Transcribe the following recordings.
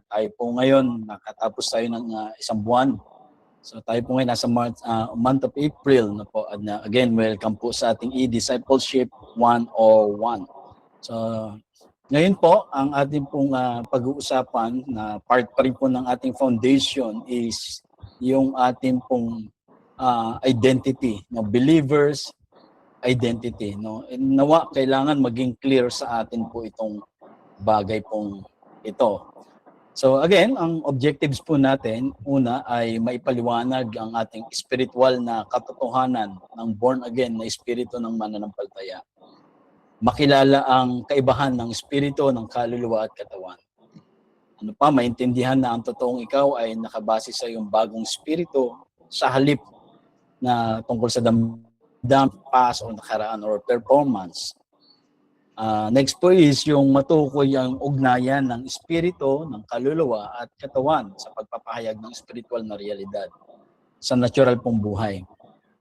tayo po ngayon, nakatapos tayo ng isang buwan. So tayo po ngayon nasa month of April na po. And again, welcome po sa ating e-Discipleship 101. So ngayon po, ang ating pong pag-uusapan na part pa rin po ng ating foundation is yung ating pong identity, no? Believers identity. No? And nawa, kailangan maging clear sa atin po itong bagay pong ito. So again, ang objectives po natin, una ay maipaliwanag ang ating spiritual na katotohanan ng born again na espiritu ng mananampalataya. Makilala ang kaibahan ng espiritu, ng kaluluwa at katawan. Ano pa, maintindihan na ang totoong ikaw ay nakabase sa iyong bagong espiritu sa halip na tungkol sa damdamin, past o nakaraan or performance. Next po is yung matukoy ang ugnayan ng espiritu, ng kaluluwa at katawan sa pagpapahayag ng spiritual na realidad sa natural pong buhay.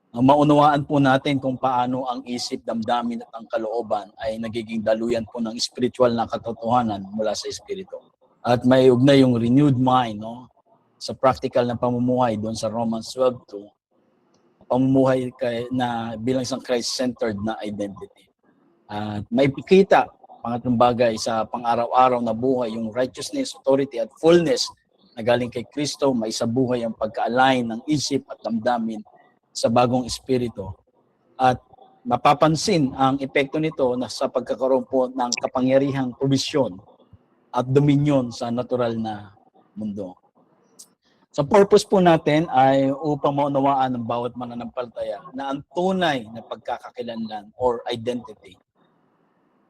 Maunawaan po natin kung paano ang isip, damdamin at ang kalooban ay nagiging daluyan po ng spiritual na katotohanan mula sa espiritu. At may ugnay yung renewed mind, no? Sa practical na pamumuhay doon sa Romans 12:2, pamumuhay na bilang isang Christ-centered na identity. At may pikita, pangatlong bagay sa pang-araw-araw na buhay, yung righteousness, authority at fullness na galing kay Kristo, may sa buhay ang pagka-align ng isip at damdamin sa bagong espiritu. At mapapansin ang epekto nito na sa pagkakaroon po ng kapangyarihang provisyon at dominion sa natural na mundo. So purpose po natin ay upang maunawaan ng bawat mananampalataya na ang tunay na pagkakakilanlan or identity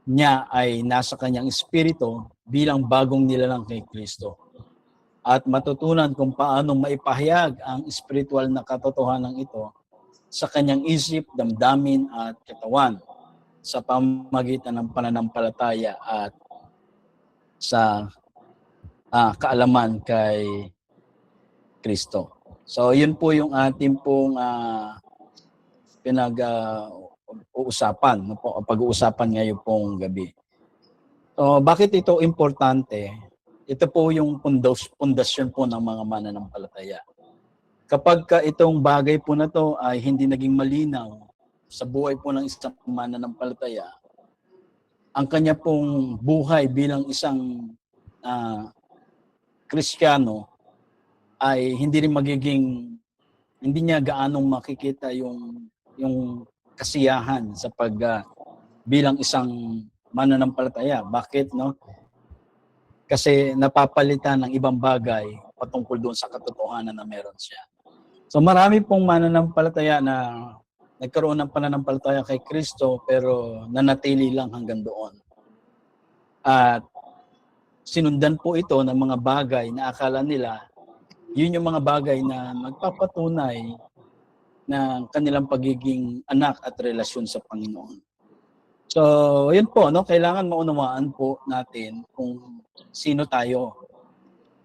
niya ay nasa kanyang espiritu bilang bagong nilalang kay Kristo. At matutunan kung paano maipahayag ang spiritual na katotohanan ito sa kanyang isip, damdamin at katawan sa pamamagitan ng pananampalataya at sa kaalaman kay Kristo. So yun po yung ating pong pinag-uusapan, pag-uusapan ngayon pong gabi. So bakit ito importante? Ito po yung pundasyon po ng mga mananampalataya. Kapag itong bagay po na to ay hindi naging malinaw sa buhay po ng isang mananampalataya, ang kanya pong buhay bilang isang Kristiyano ay hindi rin hindi niya gaanong makikita yung kasiyahan sa bilang isang mananampalataya. Bakit, no? Kasi napapalitan ng ibang bagay patungkol doon sa katotohanan na meron siya. So marami pong mananampalataya na nagkaroon ng pananampalataya kay Kristo pero nanatili lang hanggang doon. At sinundan po ito ng mga bagay na akala nila yun yung mga bagay na magpapatunay ng kanilang pagiging anak at relasyon sa Panginoon. So, yun po, no? Kailangan maunawaan po natin kung sino tayo.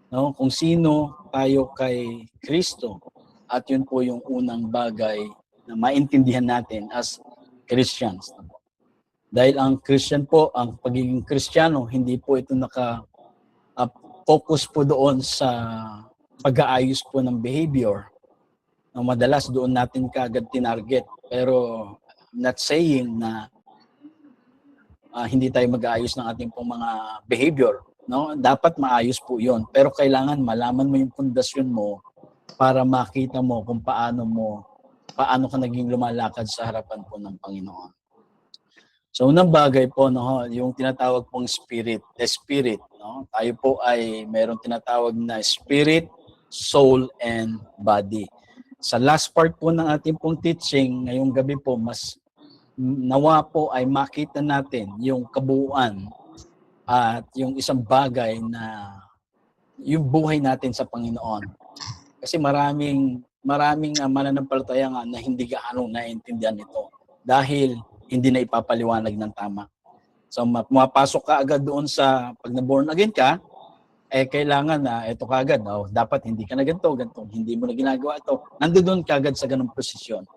No? Kung sino tayo kay Kristo. At yun po yung unang bagay na maintindihan natin as Christians. Dahil ang Christian po, ang pagiging Kristiyano, hindi po ito focus po doon sa pag-aayos po ng behavior. Madalas doon natin kaagad tinarget. Pero not saying na hindi tayo mag-aayos ng ating pong mga behavior. No? Dapat maayos po yon. Pero kailangan malaman mo yung pundasyon mo para makita mo kung paano ka naging lumalakad sa harapan po ng Panginoon. So unang bagay po, no, yung tinatawag pong spirit, the spirit. No? Tayo po ay mayroong tinatawag na spirit, soul, and body. Sa last part po ng ating pong teaching, ngayong gabi po, mas nawa po ay makita natin yung kabuuan at yung isang bagay na yung buhay natin sa Panginoon. Kasi maraming mananampalataya nga na hindi gaano naiintindihan ito dahil hindi na ipapaliwanag ng tama. So mapasok ka agad doon sa pag na-born again ka, kailangan na ito kagad, dapat hindi ka na ganito, hindi mo na ginagawa ito. Nandoon kagad sa ganung posisyon.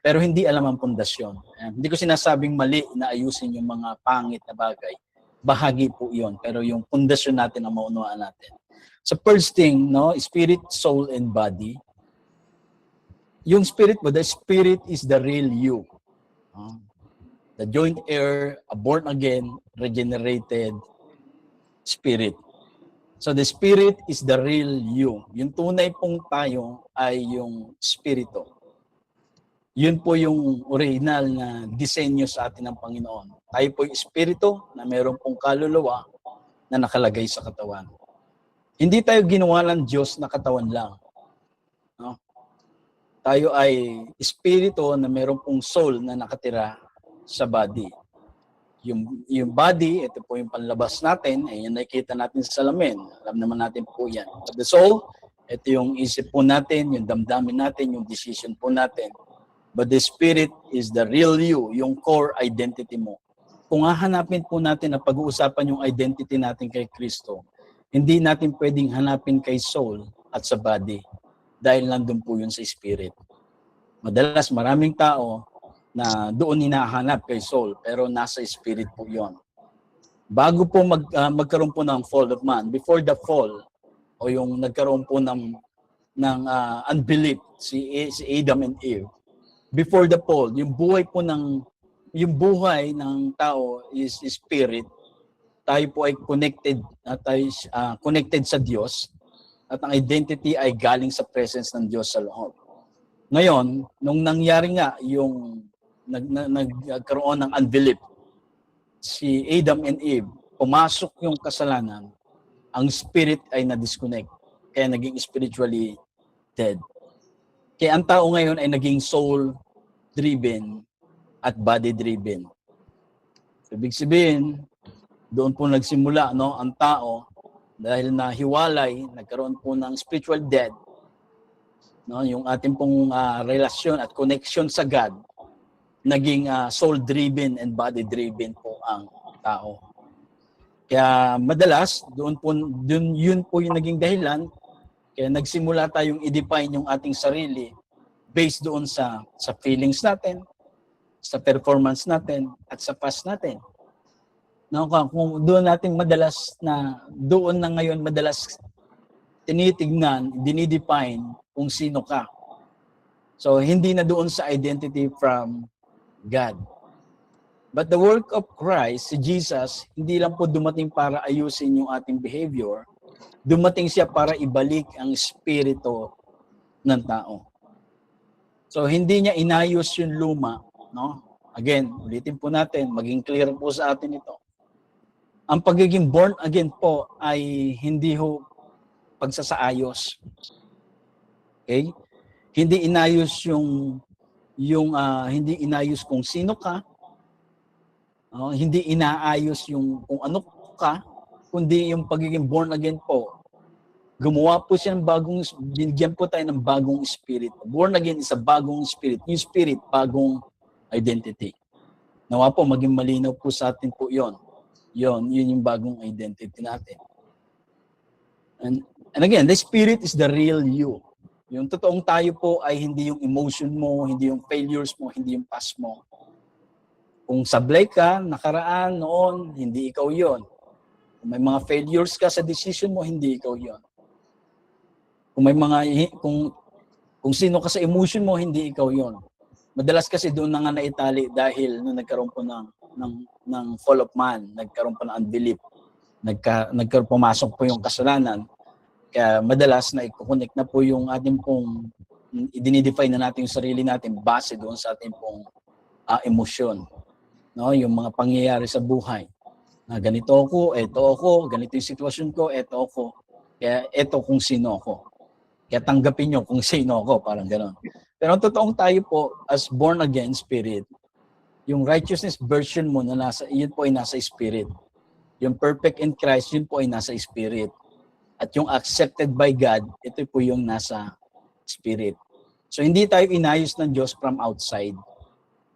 Pero hindi alam ang pundasyon. Hindi ko sinasabing mali na ayusin yung mga pangit na bagay. Bahagi po iyon. Pero yung pundasyon natin ang maunawaan natin. So first thing, no, spirit, soul, and body. Yung spirit mo, the spirit is the real you. The joint heir, a born again, regenerated spirit. So the spirit is the real you. Yung tunay pong tayo ay yung spirito. Yun po yung original na disenyo sa atin ng Panginoon. Tayo po yung spirito na meron pong kaluluwa na nakalagay sa katawan. Hindi tayo ginawa ng Diyos na katawan lang. No? Tayo ay spirito na meron pong soul na nakatira sa body. Yung body, ito po yung panlabas natin, ay yung nakikita natin sa salamin. Alam naman natin po yan. But the soul, ito yung isip po natin, yung damdamin natin, yung decision po natin. But the spirit is the real you, yung core identity mo. Kung hahanapin po natin na pag-uusapan yung identity natin kay Kristo, hindi natin pwedeng hanapin kay soul at sa body dahil nandun po yun sa spirit. Madalas maraming tao na doon hinahanap kay soul, pero nasa spirit po yon. Bago po magkaroon po ng fall of man, before the fall, o yung nagkaroon po ng unbelief, si Adam and Eve, before the fall, yung buhay ng tao is spirit, tayo po ay connected sa Diyos, at ang identity ay galing sa presence ng Diyos sa loob. Ngayon, nung nangyari nga yung nagkaroon ng unbelief, si Adam and Eve, pumasok yung kasalanan, ang spirit ay na-disconnect, kaya naging spiritually dead. Kaya ang tao ngayon ay naging soul-driven at body-driven. Ibig sabihin, doon po nagsimula, no, ang tao, dahil nahiwalay, nagkaroon po ng spiritual death, no, yung ating pong relasyon at connection sa God, naging soul-driven and body-driven po ang tao. Kaya madalas, yun po yung naging dahilan, kaya nagsimula tayong i-define yung ating sarili based doon sa feelings natin, sa performance natin, at sa past natin. No, kung doon natin doon na ngayon madalas tinitignan, dinidefine kung sino ka. So, hindi na doon sa identity from God. But the work of Christ, si Jesus, hindi lang po dumating para ayusin yung ating behavior, dumating siya para ibalik ang espiritu ng tao. So, hindi niya inayos yung luma, no? Again, ulitin po natin, maging clear po sa atin ito. Ang pagiging born again po ay hindi ho pagsasaayos. Okay? Hindi inayos hindi inayos kung sino ka, hindi inaayos yung kung ano ka, kundi yung pagiging born again po. Gumawa po siya ng binigyan po tayo ng bagong spirit. Born again is a bagong spirit. Yung spirit, bagong identity. Nawa po, maging malinaw po sa atin po yon. Yun yung bagong identity natin. And again, the spirit is the real you. Yung totoong tayo po ay hindi yung emotion mo, hindi yung failures mo, hindi yung past mo. Kung sablay ka, nakaraan, noon, hindi ikaw yon. Kung may mga failures ka sa decision mo, hindi ikaw yon. Kung sino ka sa emotion mo, hindi ikaw yon. Madalas kasi doon na nga naitali dahil nung nagkaroon po ng fall of man, nagkaroon po ng unbelief, pumasok po yung kasalanan. Kaya madalas na i-connect na po yung ating pong i-define na natin yung sarili natin base doon sa ating pong emosyon. No, yung mga pangyayari sa buhay. Na ganito ako, ganito yung sitwasyon ko, eto ako. Kaya eto kung sino ako. Kaya tanggapin nyo kung sino ako, parang gano'n. Pero ang totoong tayo po as born again spirit, yung righteousness version mo na yun po ay nasa spirit. Yung perfect in Christ, yun po ay nasa spirit. At yung accepted by God, ito po yung nasa spirit. So hindi tayo inayos ng Diyos from outside.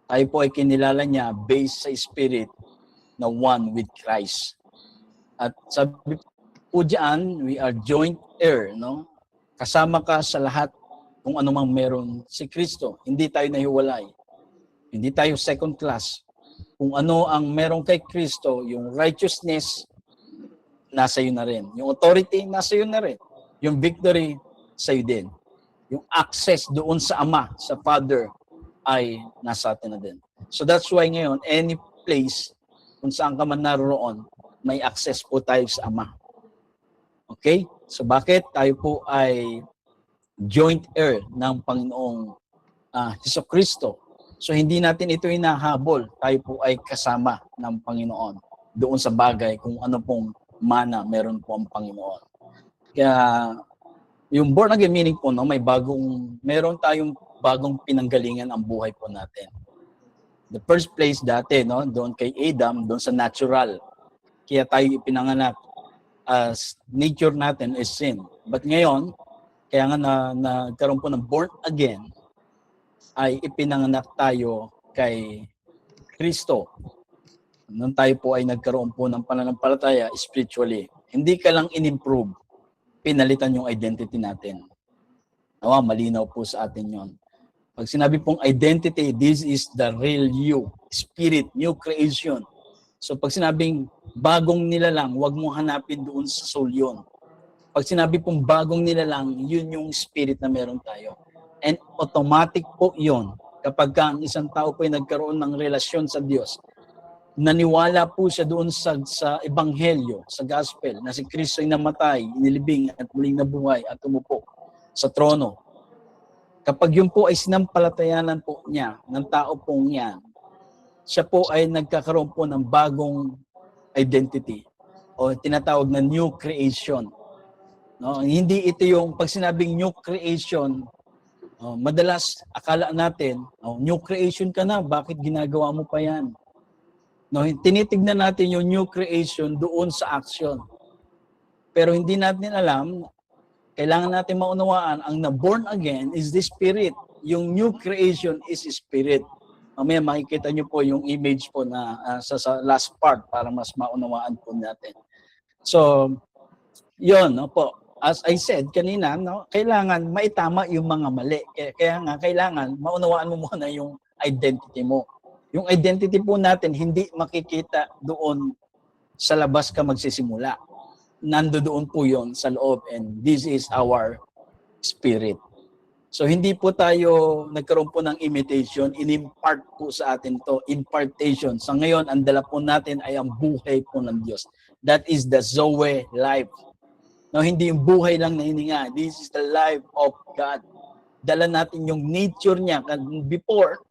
Tayo po ay kinilala niya based sa spirit na one with Christ. At sabi po diyan, we are joint heir, no? Kasama ka sa lahat kung ano mang meron si Kristo. Hindi tayo nahiwalay. Hindi tayo second class. Kung ano ang meron kay Kristo, yung righteousness nasa iyo na rin. Yung authority, nasa iyo na rin. Yung victory, sa iyo din. Yung access doon sa Ama, sa Father, ay nasa atin na din. So that's why ngayon, any place kung saan ka man naroon, may access po tayo sa Ama. Okay? So bakit? Tayo po ay joint heir ng Panginoong Hesukristo. So hindi natin ito hinahabol. Tayo po ay kasama ng Panginoon doon sa bagay kung ano pong mana meron po ang Panginoon. Kaya yung born again meaning po, no, meron tayong bagong pinanggalingan ang buhay po natin. The first place dati, no, doon kay Adam, doon sa natural. Kaya tayo ipinanganak as nature natin is sin. But ngayon, kaya nga nagkaroon po ng born again, ay ipinanganak tayo kay Kristo. Nung tayo po ay nagkaroon po ng pananampalataya spiritually, hindi ka lang in-improve, pinalitan yung identity natin. Nawa, malinaw po sa atin yon. Pag sinabi pong identity, this is the real you, spirit, new creation. So pag sinabing bagong nilalang, huwag mo hanapin doon sa soul yun. Pag sinabi pong bagong nilalang, yun yung spirit na meron tayo. And automatic po yun kapag ang isang tao po ay nagkaroon ng relasyon sa Diyos. Naniwala po siya doon sa ebanghelyo, sa gospel, na si Kristo ay namatay, inilibing at muling nabuhay at umupo sa trono. Kapag yun po ay sinampalatayanan po niya, ng tao po niya, siya po ay nagkakaroon po ng bagong identity o tinatawag na new creation. No, hindi ito yung pag sinabing new creation, madalas akala natin, new creation ka na, bakit ginagawa mo pa yan? No, tinitignan natin yung new creation doon sa action. Pero hindi natin alam, kailangan natin maunawaan, ang na-born again is the spirit. Yung new creation is spirit. Mamaya makikita nyo po yung image po na sa last part para mas maunawaan po natin. So, yun, no po. As I said kanina, no, kailangan maitama yung mga mali. Kaya nga, kailangan maunawaan mo muna yung identity mo. Yung identity po natin, hindi makikita doon sa labas ka magsisimula. Nandoon po yon sa loob, and this is our spirit. So hindi po tayo nagkaroon po ng imitation, in-impart po sa atin to, impartation. So ngayon, ang dala po natin ay ang buhay po ng Diyos. That is the Zoe life. No, hindi yung buhay lang na hininga. This is the life of God. Dala natin yung nature niya. Before,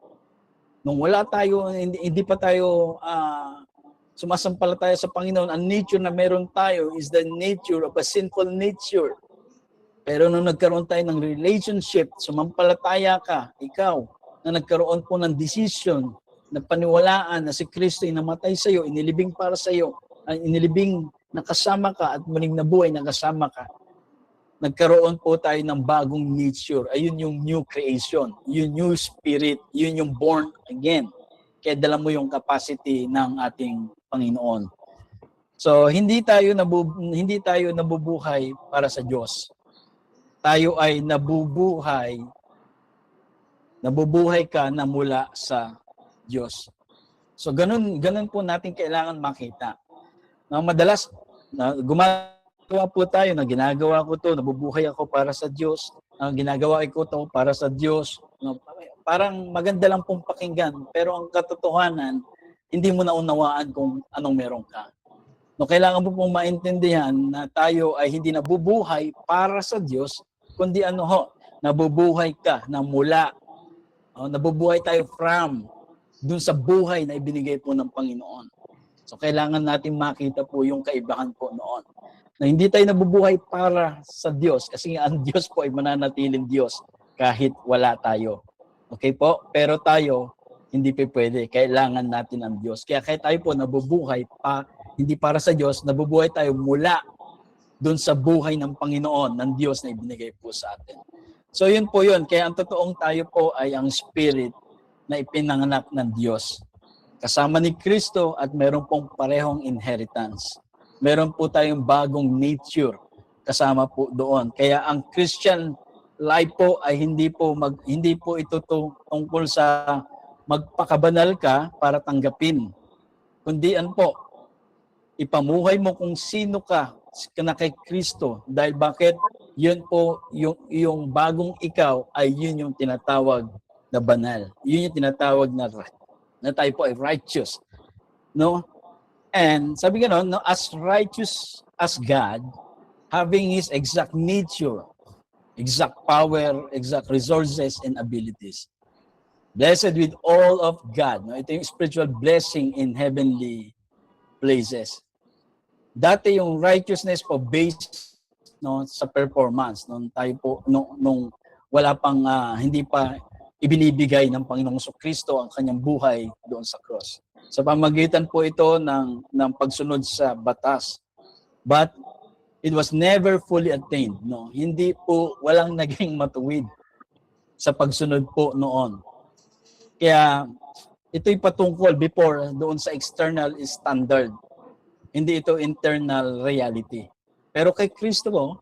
nung wala tayo, hindi pa tayo sumasampalataya sa Panginoon, ang nature na meron tayo is the nature of a sinful nature. Pero nung nagkaroon tayo ng relationship, sumampalataya ka, ikaw, na nagkaroon po ng decision, na paniwalaan na si Kristo ay namatay sa iyo, inilibing para sa iyo, inilibing nakasama ka at muling nabuhay nakasama ka. Nagkaroon po tayo ng bagong nature. Ayun yung new creation, yung new spirit, yun yung born again. Kaya dala mo yung capacity ng ating Panginoon. So hindi tayo nabubuhay para sa Diyos. Tayo ay nabubuhay ka na mula sa Diyos. So ganun po natin kailangan makita. Na madalas gumagawa po tayo na ginagawa ko to, nabubuhay ako para sa Diyos, ginagawa ko to para sa Diyos. No, parang maganda lang pong pakinggan, pero ang katotohanan, hindi mo naunawaan kung anong meron ka. No, kailangan mo pong maintindihan na tayo ay hindi nabubuhay para sa Diyos, kundi nabubuhay ka na mula. Nabubuhay tayo from dun sa buhay na ibinigay po ng Panginoon. So kailangan natin makita po yung kaibahan po noon. Na hindi tayo nabubuhay para sa Diyos kasi ang Diyos po ay mananatiling Diyos kahit wala tayo. Okay po? Pero tayo, hindi pa pwede. Kailangan natin ang Diyos. Kaya tayo po nabubuhay hindi para sa Diyos, nabubuhay tayo mula dun sa buhay ng Panginoon, ng Diyos na ibinigay po sa atin. So yun po yun. Kaya ang totoong tayo po ay ang spirit na ipinanganak ng Diyos. Kasama ni Kristo at meron pong parehong inheritance. Meron po tayong bagong nature kasama po doon. Kaya ang Christian life po ay hindi po ito tungkol sa magpakabanal ka para tanggapin. Kundi Ipamuhay mo kung sino ka na kay Kristo. Dahil bakit? Yun po, yung bagong ikaw ay yun yung tinatawag na banal. Yun yung tinatawag na tayo po ay righteous. No? And sabi gano'n, no, as righteous as God, having His exact nature, exact power, exact resources, and abilities. Blessed with all of God. No? Ito yung spiritual blessing in heavenly places. Dati yung righteousness po based no sa performance nung tayo po nung wala pang hindi pa ibinibigay ng Panginoong Kristo ang kanyang buhay doon sa cross. Sa pamamagitan po ito ng pagsunod sa batas. But it was never fully attained, no. Hindi po walang naging matuwid sa pagsunod po noon. Kaya ito'y patungkol before doon sa external standard. Hindi ito internal reality. Pero kay Kristo po,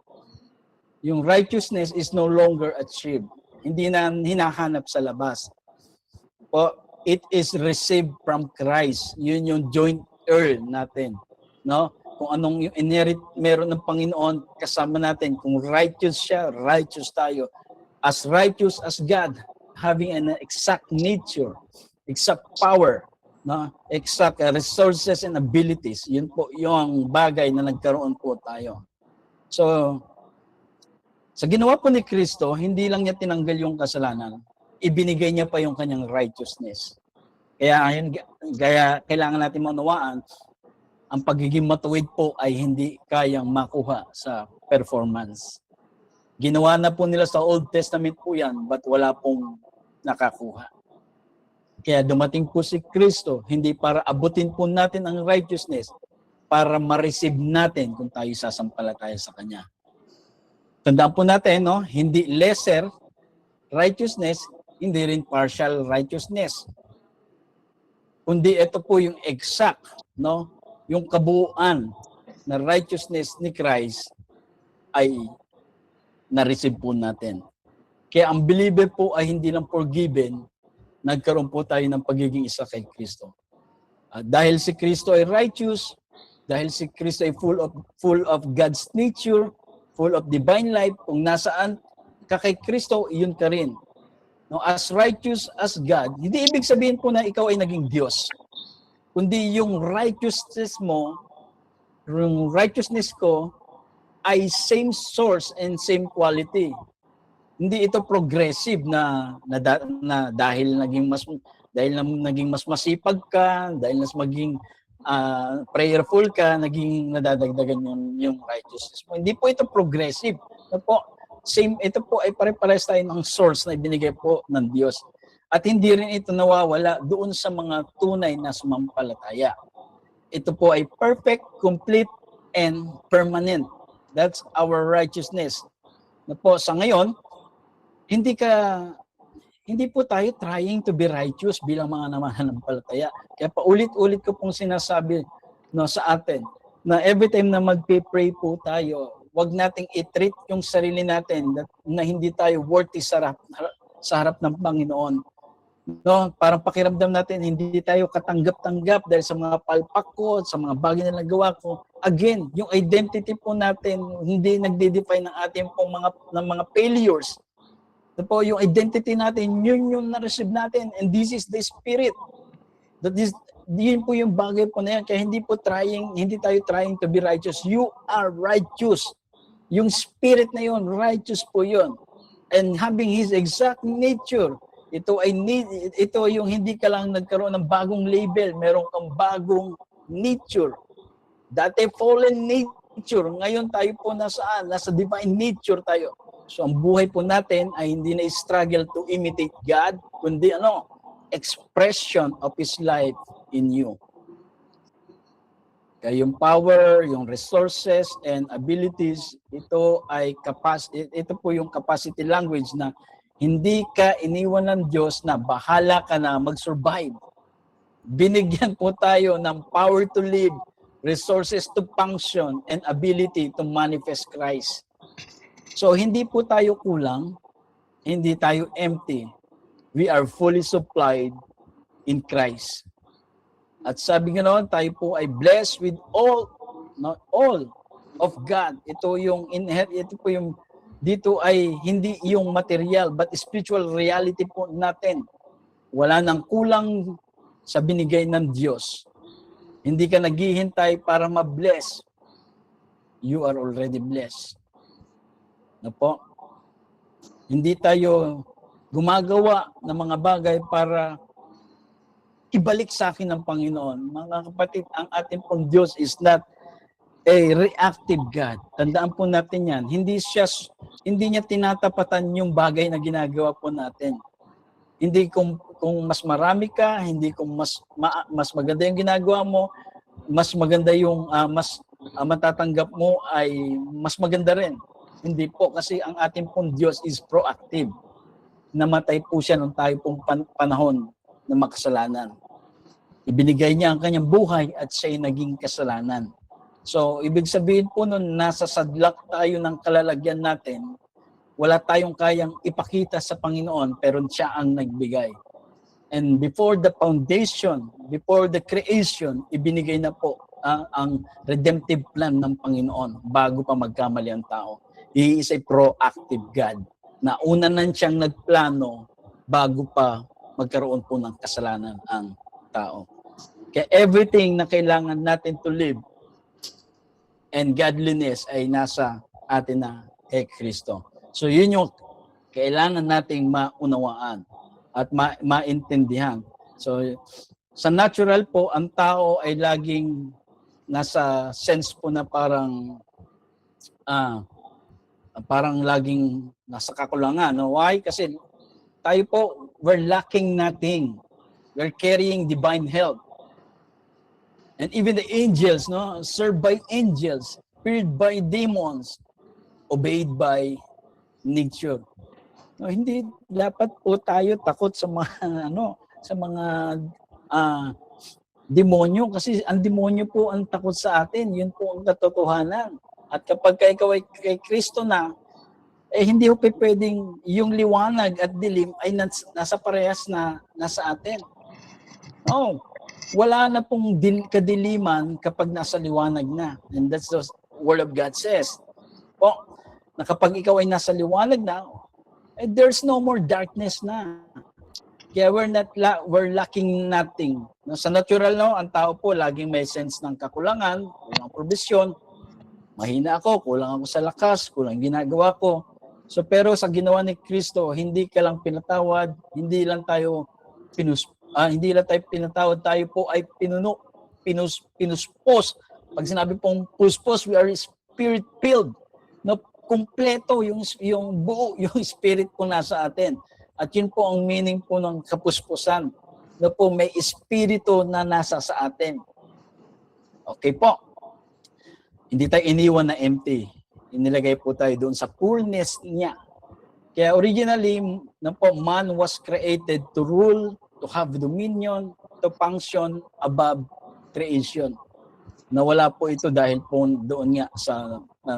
yung righteousness is no longer achieved. Hindi na hinahanap sa labas. Po, it is received from Christ. Yun yung joint heir natin. No? Kung anong yung inherit meron ng Panginoon, kasama natin. Kung righteous siya, righteous tayo. As righteous as God, having an exact nature, exact power, no, exact resources and abilities. Yun po yung bagay na nagkaroon po tayo. So, sa ginawa po ni Kristo, hindi lang niya tinanggal yung kasalanan, ibinigay niya pa yung kanyang righteousness. Kaya kailangan natin maunawaan, ang pagiging matuwid po ay hindi kayang makuha sa performance. Ginawa na po nila sa Old Testament po yan, but wala pong nakakuha. Kaya dumating po si Kristo, hindi para abutin po natin ang righteousness, para ma-receive natin kung tayo sasampalataya sa Kanya. Tandaan po natin, no? Hindi lesser righteousness, hindi rin partial righteousness. Kundi ito po yung exact, no? Yung kabuuan na righteousness ni Christ ay na-receive po natin. Kaya ang believer po ay hindi lang forgiven, nagkaroon po tayo ng pagiging isa kay Kristo. Dahil si Kristo ay righteous, dahil si Kristo ay full of God's nature, full of divine life, kung nasaan ka kay Kristo, iyon ka rin. No, as righteous as God, hindi ibig sabihin po na ikaw ay naging Diyos. Kundi yung righteousness mo, yung righteousness ko, ay same source and same quality. Hindi ito progressive na dahil naging mas masipag ka, dahil mas maging prayerful ka, naging nadadagdagan yung righteousness mo. Hindi po ito progressive. Ito po ay pare-pares tayo ng source na ibinigay po ng Diyos. At hindi rin ito nawawala doon sa mga tunay na sumampalataya. Ito po ay perfect, complete, and permanent. That's our righteousness. Na po sa ngayon, hindi po tayo trying to be righteous bilang mga namanampalataya. Kaya paulit-ulit ko pong sinasabi sa atin na every time na magpe-pray po tayo, wag nating i-treat yung sarili natin na hindi tayo worthy sa harap ng Panginoon. No, parang pakiramdam natin hindi tayo katanggap-tanggap dahil sa mga palpak ko, sa mga bagay na nagawa ko. Again, yung identity po natin hindi nagde-define ng ating pong mga failures. Po, yung identity natin, yun yung na-receive natin. And this is the Spirit. Yun po yung bagay po na yan. Kaya hindi tayo trying to be righteous. You are righteous. Yung Spirit na yun, righteous po yun. And having His exact nature, ito yung hindi ka lang nagkaroon ng bagong label, meron kang bagong nature. Dati fallen nature, ngayon tayo po nasa divine nature tayo. So ang buhay po natin ay hindi na struggle to imitate God, kundi expression of His life in you. Kaya yung power, yung resources and abilities, ito po yung capacity language na hindi ka iniwan ng Diyos na bahala ka na mag-survive. Binigyan po tayo ng power to live, resources to function, and ability to manifest Christ. So, hindi po tayo kulang, hindi tayo empty. We are fully supplied in Christ. At sabi nga noon, tayo po ay blessed with all, not all of God. Ito yung ito po yung dito ay hindi yung material but spiritual reality po natin. Wala nang kulang sa binigay ng Diyos. Hindi ka naghihintay para ma-bless. You are already blessed. No po? Hindi tayo gumagawa ng mga bagay para ibalik sa akin ng Panginoon. Mga kapatid, ang ating pong Diyos is not a reactive God. Tandaan po natin yan. Hindi niya tinatapatan yung bagay na ginagawa po natin. Hindi kung mas marami ka, hindi kung mas maganda yung ginagawa mo, mas maganda yung matatanggap mo ay mas maganda rin. Hindi po kasi ang ating pong Diyos is proactive. Namatay po siya nung tayo pong panahon ng makasalanan. Ibinigay niya ang kanyang buhay at siya'y naging kasalanan. So, ibig sabihin po nun, nasa sadlak tayo ng kalalagyan natin, wala tayong kayang ipakita sa Panginoon, pero siya ang nagbigay. And before the foundation, before the creation, ibinigay na po ang redemptive plan ng Panginoon bago pa magkamali ang tao. He is a proactive God. Nauna na siyang nagplano bago pa magkaroon po ng kasalanan ang tao. Kaya everything na kailangan natin to live and godliness ay nasa atin na kay Kristo. So yun yung kailangan nating maunawaan at maintindihan. So sa natural po, ang tao ay laging nasa sense po na parang laging nasa kakulangan. No? Why? Kasi tayo po, we're lacking nothing. We're carrying divine help. And even the angels, no, served by angels, feared by demons, obeyed by nature. No, hindi dapat po tayo takot sa mga demonyo kasi ang demonyo po ang takot sa atin. Yun po ang katotohanan. At kapag ikaw ay kay Kristo na, hindi po pwedeng yung liwanag at dilim ay nasa parehas na nasa atin. No. Wala na pong kadiliman kapag nasa liwanag na. And that's the Word of God says. Na kapag ikaw ay nasa liwanag na, there's no more darkness na. Kaya we're lacking nothing. No, sa natural, no, ang tao po laging may sense ng kakulangan, kulang provision, mahina ako, kulang ako sa lakas, kulang ginagawa ko. So pero sa ginawa ni Kristo, hindi ka lang pinatawad, hindi lang tayo pinatawad, tayo po ay pinuspos. Pag sinabi pong puspos, we are spirit-filled. No, kumpleto yung buo, yung spirit po nasa atin. At yun po ang meaning po ng kapuspusan. No po, may espiritu na nasa sa atin. Okay po. Hindi tayo iniwan na empty. Inilagay po tayo doon sa fullness niya. Kaya originally, no po, man was created to rule, to have dominion, to function above creation. Nawala po ito dahil po doon nga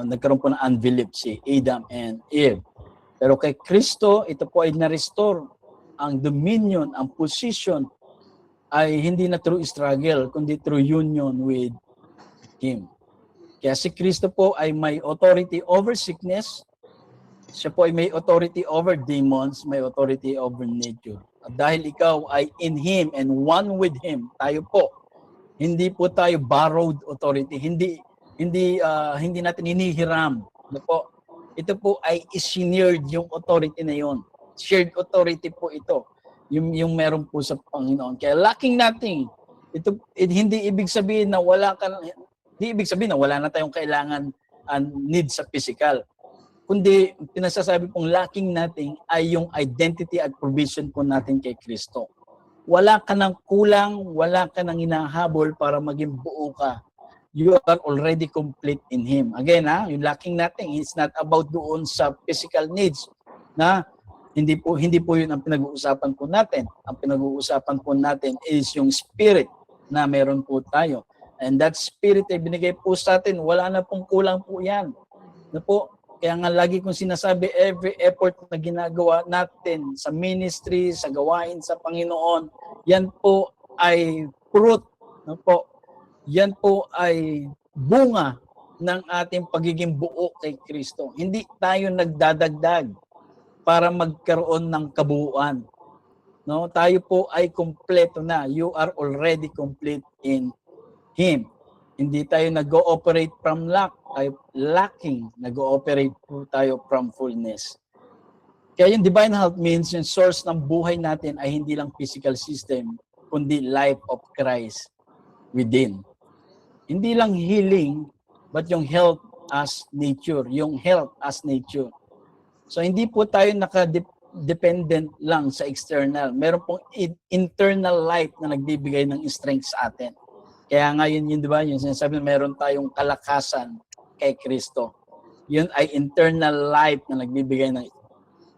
nagkaroon po ng unbelief si Adam and Eve. Pero kay Kristo, ito po ay na-restore. Ang dominion, ang position ay hindi na through struggle, kundi through union with Him. Kaya si Kristo po ay may authority over sickness. Siya po ay may authority over demons, may authority over nature. At dahil ikaw ay in Him and one with Him, tayo po, hindi po tayo borrowed authority, hindi natin hinihiram. Ano po? Ito po ay isineared yung authority na yon. Shared authority po ito. Yung meron po sa Panginoon. Kaya lacking nothing. Hindi ibig sabihin na wala na tayong kailangan need sa physical. Kundi pinasasabi pong lacking natin ay yung identity at provision po natin kay Kristo. Wala ka ng kulang, wala ka ng hinahabol para maging buo ka. You are already complete in Him. Again, yung lacking natin, it's not about doon sa physical needs. Na hindi po yun ang pinag-uusapan po natin. Ang pinag-uusapan po natin is yung spirit na meron po tayo. And that spirit ay binigay po sa atin, wala na pong kulang po yan. Na po, kaya nga lagi kong sinasabi, every effort na ginagawa natin sa ministry, sa gawain sa Panginoon, yan po ay fruit No po, yan po ay bunga ng ating pagiging buo kay Kristo. Hindi tayo nagdadagdag para magkaroon ng kabuuan. No, tayo po ay kumpleto na. You are already complete in Him. Hindi tayo nag-ooperate from lack, tayo lacking. Nag-ooperate po tayo from fullness. Kaya yung divine health means yung source ng buhay natin ay hindi lang physical system, kundi life of Christ within. Hindi lang healing, but yung health as nature, yung health as nature. So hindi po tayo naka-dependent lang sa external. Meron pong internal life na nagbibigay ng strength sa atin. Kaya ngayon yun, di ba, yung sinasabi na meron tayong kalakasan kay Kristo. Yun ay internal life na nagbibigay ng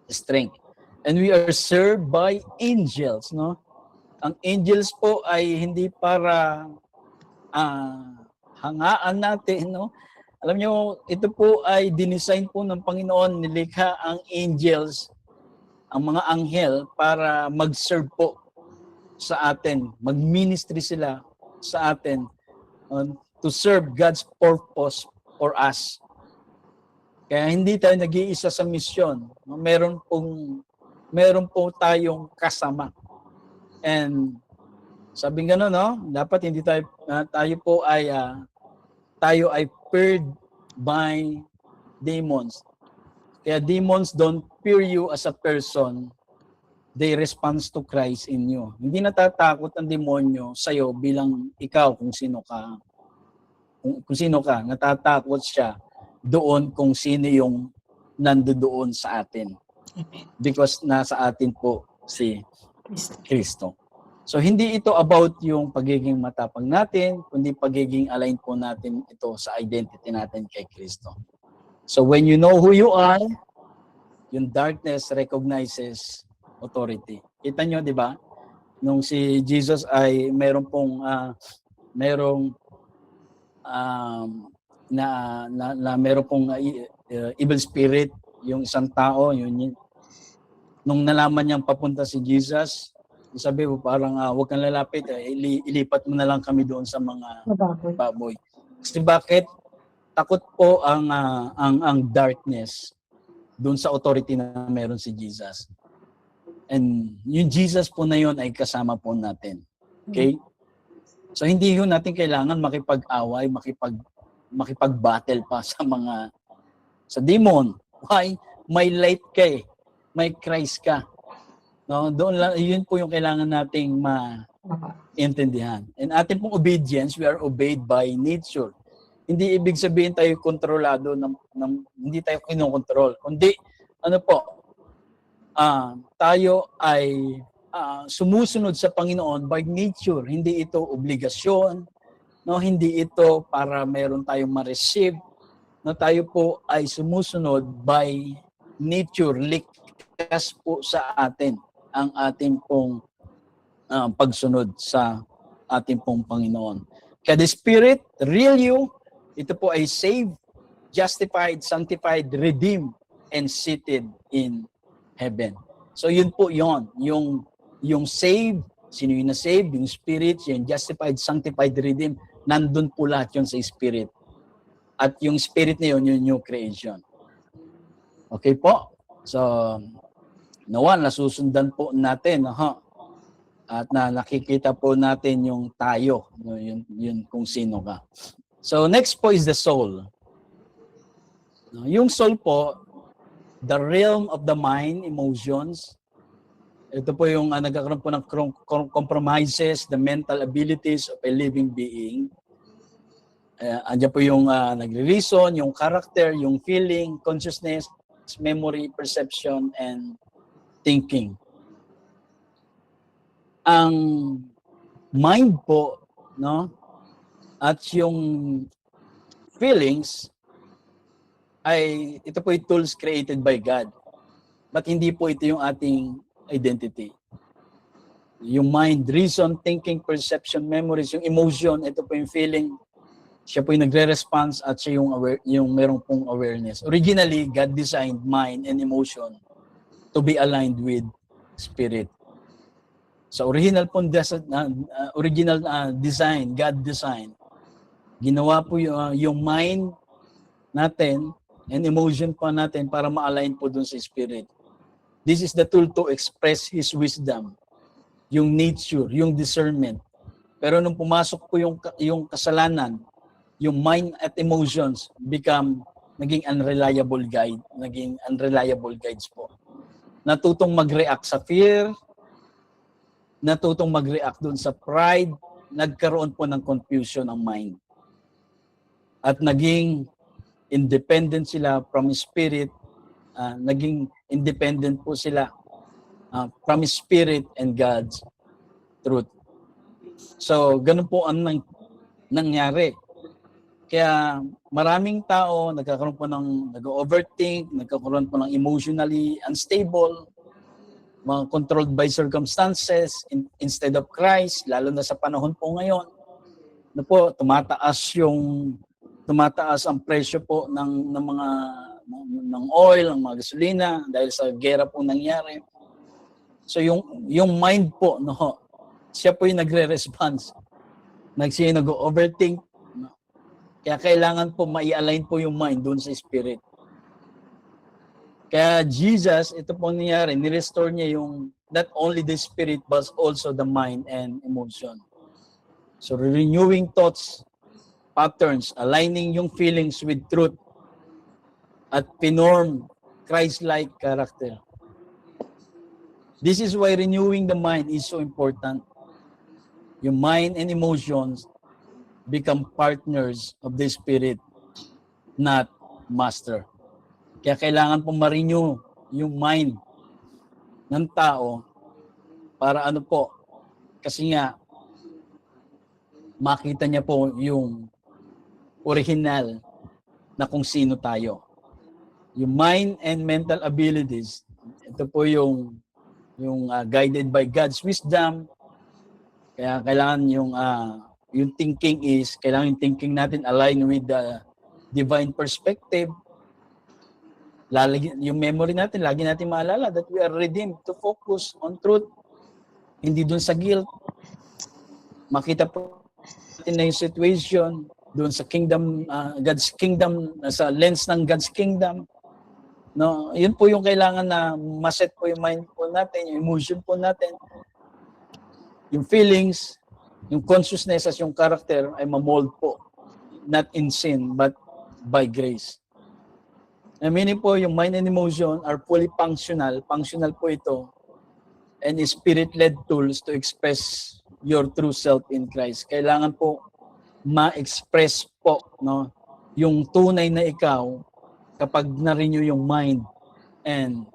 strength. And we are served by angels, no? Ang angels po ay hindi para hangaan natin, no? Alam nyo, ito po ay dinesign po ng Panginoon, nilikha ang angels, ang mga anghel, para mag-serve po sa atin, mag-ministry sila sa atin to serve God's purpose for us. Kaya hindi tayo nag-iisa sa misyon. Meron po tayong kasama. And sabi nga no, dapat hindi tayo tayo ay feared by demons. Kaya demons don't fear you as a person. They respond to Christ in you. Hindi natatakot ang demonyo sa iyo bilang ikaw kung sino ka. Kung sino ka, natatakot siya doon kung sino yung nandoon sa atin. Because nasa atin po si Kristo. So hindi ito about yung pagiging matapang natin, kundi pagiging align po natin ito sa identity natin kay Kristo. So when you know who you are, yung darkness recognizes authority. Kita nyo, di ba? Nung si Jesus ay meron pong evil spirit, yung isang tao, yun. Nung nalaman niyang papunta si Jesus, sabi mo parang wag kang lalapit, ilipat mo na lang kami doon sa mga baboy. Kasi bakit? Takot po ang darkness doon sa authority na meron si Jesus. And yung Jesus po na yun ay kasama po natin. Okay? So hindi yun natin kailangan makipag-away, makipag-battle pa sa demon. Why? May light ka eh. May Christ ka. No, doon lang, yun po yung kailangan nating maintindihan. And ating pong obedience, we are obeyed by nature. Hindi ibig sabihin tayo kontrolado hindi tayo kinokontrol. Kundi, tayo ay sumusunod sa Panginoon by nature. Hindi ito obligasyon, no? Hindi ito para meron tayong ma-receive. No, tayo po ay sumusunod by nature. Likas po sa atin ang ating pong pagsunod sa ating pong Panginoon. Kaya the Spirit, real you, ito po ay saved, justified, sanctified, redeemed, and seated in heaven. So yun po yun. Yung saved, sino yung na-saved? Yung Spirit, yung justified, sanctified, redeemed, nandun po lahat yun sa Spirit. At yung Spirit na yun, yung new creation. Okay po? So, nawan, nasusundan po natin, at nakikita po natin yung tayo, yun kung sino ka. So next po is the soul. Yung soul po, the realm of the mind, emotions. Ito po yung nagkakaroon po ng compromises, the mental abilities of a living being. Andiyan po yung nagre-reason, yung character, yung feeling, consciousness, memory, perception, and thinking. Ang mind po, no, at yung feelings ay ito po yung tools created by God. But hindi po ito yung ating identity. Yung mind, reason, thinking, perception, memories, yung emotion, ito po yung feeling. Siya po yung nagre-response at siya yung merong pong awareness. Originally, God designed mind and emotion to be aligned with spirit. Sa original design, God design, ginawa po yung mind natin and emotion pa natin para ma-align po dun sa spirit. This is the tool to express His wisdom, yung nature, yung discernment. Pero nung pumasok po yung kasalanan, yung mind at emotions naging unreliable guides po. Natutong mag-react sa fear, natutong mag-react dun sa pride, nagkaroon po ng confusion ng mind. At naging independent sila from spirit, naging independent po sila from spirit and God's truth. So, ganun po ang nangyari. Kaya maraming tao nagkakaroon po nag-overthink, nagkakaroon po ng emotionally unstable, mga controlled by circumstances instead of Christ, lalo na sa panahon po ngayon. Na po, tumataas ang presyo po ng oil, ng mga gasolina dahil sa gera po nangyari. So yung mind po, no, siya po yung nagre-response. Siya yung nag-overthink. No? Kaya kailangan po mai-align po yung mind doon sa spirit. Kaya Jesus, ito po nangyari, ni-restore niya yung not only the spirit but also the mind and emotion. So renewing thoughts, patterns, aligning yung feelings with truth, at pinorm Christ-like character. This is why renewing the mind is so important. Yung mind and emotions become partners of the Spirit, not master. Kaya kailangan pong ma-renew yung mind ng tao para ano po, kasi nga makita niya po yung original na kung sino tayo. Yung mind and mental abilities, ito po yung guided by God's wisdom. Kaya kailangan yung thinking kailangan yung thinking natin align with the divine perspective. Yung memory natin, lagi natin maalala that we are redeemed to focus on truth, hindi dun sa guilt. Makita po natin na yung situation dun sa kingdom, God's kingdom, sa lens ng God's kingdom. No, yun po yung kailangan na maset po yung mind po natin, yung emotion po natin, yung feelings, yung consciousness as yung character ay mamold po, not in sin but by grace. Meaning po yung mind and emotion are fully functional po ito, and spirit-led tools to express your true self in Christ. Kailangan po ma-express po, no, yung tunay na ikaw kapag na-renew yung mind and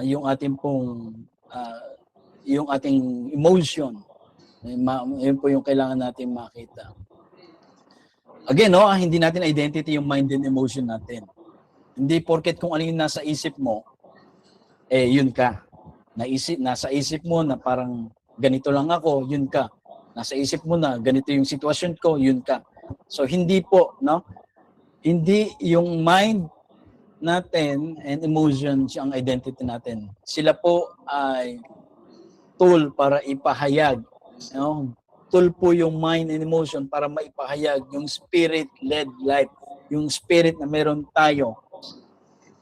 yung ating emotion. Yun po yung kailangan natin makita. Again, no, hindi natin identity yung mind and emotion natin. Hindi porket kung ano yung nasa isip mo, yun ka. Nasa isip mo na parang ganito lang ako, yun ka. Nasa isip mo na ganito yung sitwasyon ko, yun ka. So hindi po, no? Hindi yung mind natin and emotions ang identity natin. Sila po ay tool para ipahayag. No? Tool po yung mind and emotion para maipahayag yung spirit-led life, yung spirit na meron tayo.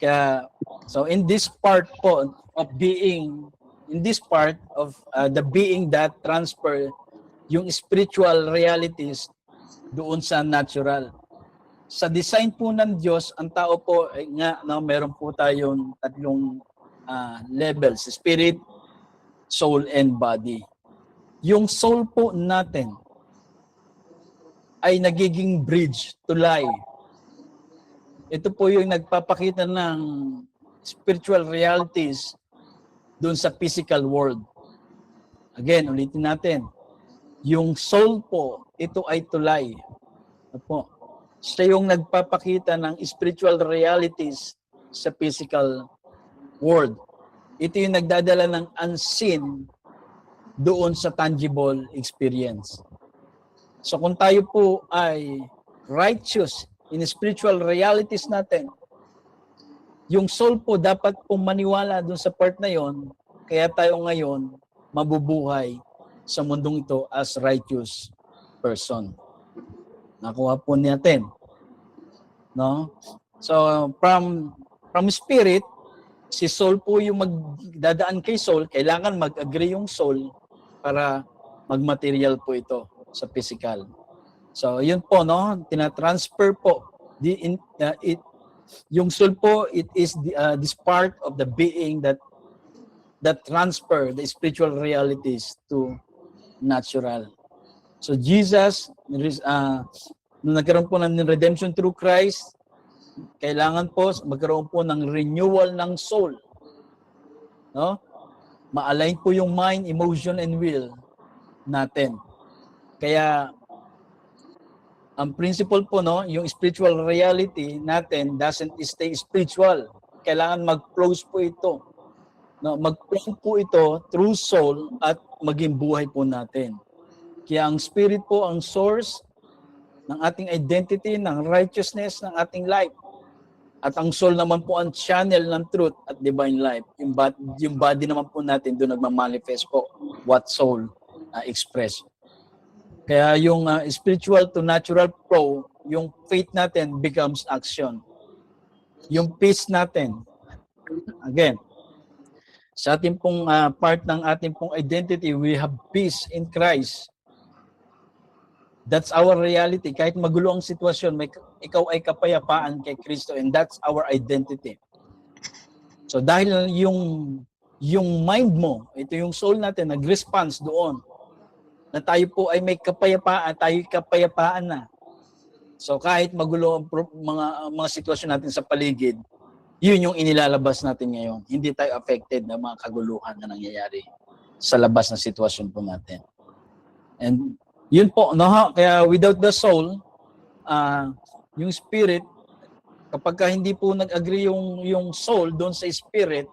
Kaya, so in this part po of being, the being that transfer yung spiritual realities doon sa natural. Sa design po ng Diyos, ang tao po meron po tayong tatlong levels, spirit, soul, and body. Yung soul po natin ay nagiging bridge to life. Ito po yung nagpapakita ng spiritual realities doon sa physical world. Again, ulitin natin. Yung soul po, ito ay tulay. Opo. Siya yung nagpapakita ng spiritual realities sa physical world. Ito yung nagdadala ng unseen doon sa tangible experience. So kung tayo po ay righteous in spiritual realities natin, yung soul po dapat pong maniwala doon sa part na yon, kaya tayo ngayon mabubuhay sa mundong ito as righteous person. Nakuha po natin. No? So, from spirit, si soul po yung magdadaan kay soul, kailangan mag-agree yung soul para mag-material po ito sa physical. So, yun po, no? Tinatransfer po. Yung soul po, it is this part of the being that transfer the spiritual realities to natural. So, Jesus, nung nagkaroon po ng redemption through Christ, kailangan po magkaroon po ng renewal ng soul. No? Ma-align po yung mind, emotion, and will natin. Kaya, ang principle po, no, yung spiritual reality natin doesn't stay spiritual. Kailangan mag-close po ito. No, mag-flow po ito through soul at maging buhay po natin. Kaya ang spirit po ang source ng ating identity, ng righteousness, ng ating life. At ang soul naman po ang channel ng truth at divine life. Yung body naman po natin doon nagmamanifest po what soul express. Kaya yung spiritual to natural flow, yung faith natin becomes action. Yung peace natin, again, sa ating pong part ng ating pong identity, we have peace in Christ. That's our reality. Kahit magulo ang sitwasyon, ikaw ay kapayapaan kay Kristo, and that's our identity. So dahil yung mind mo, ito yung soul natin, nag-response doon, na tayo po ay may kapayapaan, tayo kapayapaan na. So kahit magulo ang mga sitwasyon natin sa paligid, yun yung inilalabas natin ngayon. Hindi tayo affected ng mga kaguluhan na nangyayari sa labas ng sitwasyon po natin. And yun po, no? Kaya without the soul, yung spirit, kapag ka hindi po nag-agree yung soul doon sa spirit,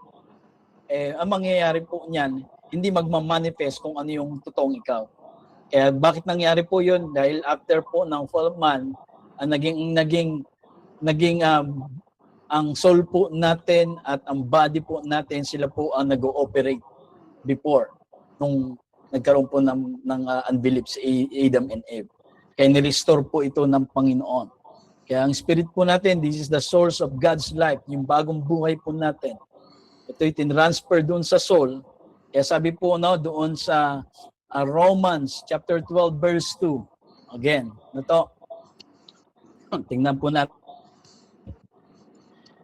ang mangyayari po niyan, hindi magmamanifest kung ano yung totoong ikaw. Kaya bakit nangyari po yun? Dahil after po ng fall of man, naging ang soul po natin at ang body po natin, sila po ang nag-ooperate before nung nagkaroon po ng unbelief si Adam and Eve. Kaya ni-restore po ito ng Panginoon. Kaya ang spirit po natin, this is the source of God's life, yung bagong buhay po natin. Ito'y tinransfer doon sa soul. Kaya sabi po doon sa Romans chapter 12 verse 2. Again, tingnan po natin.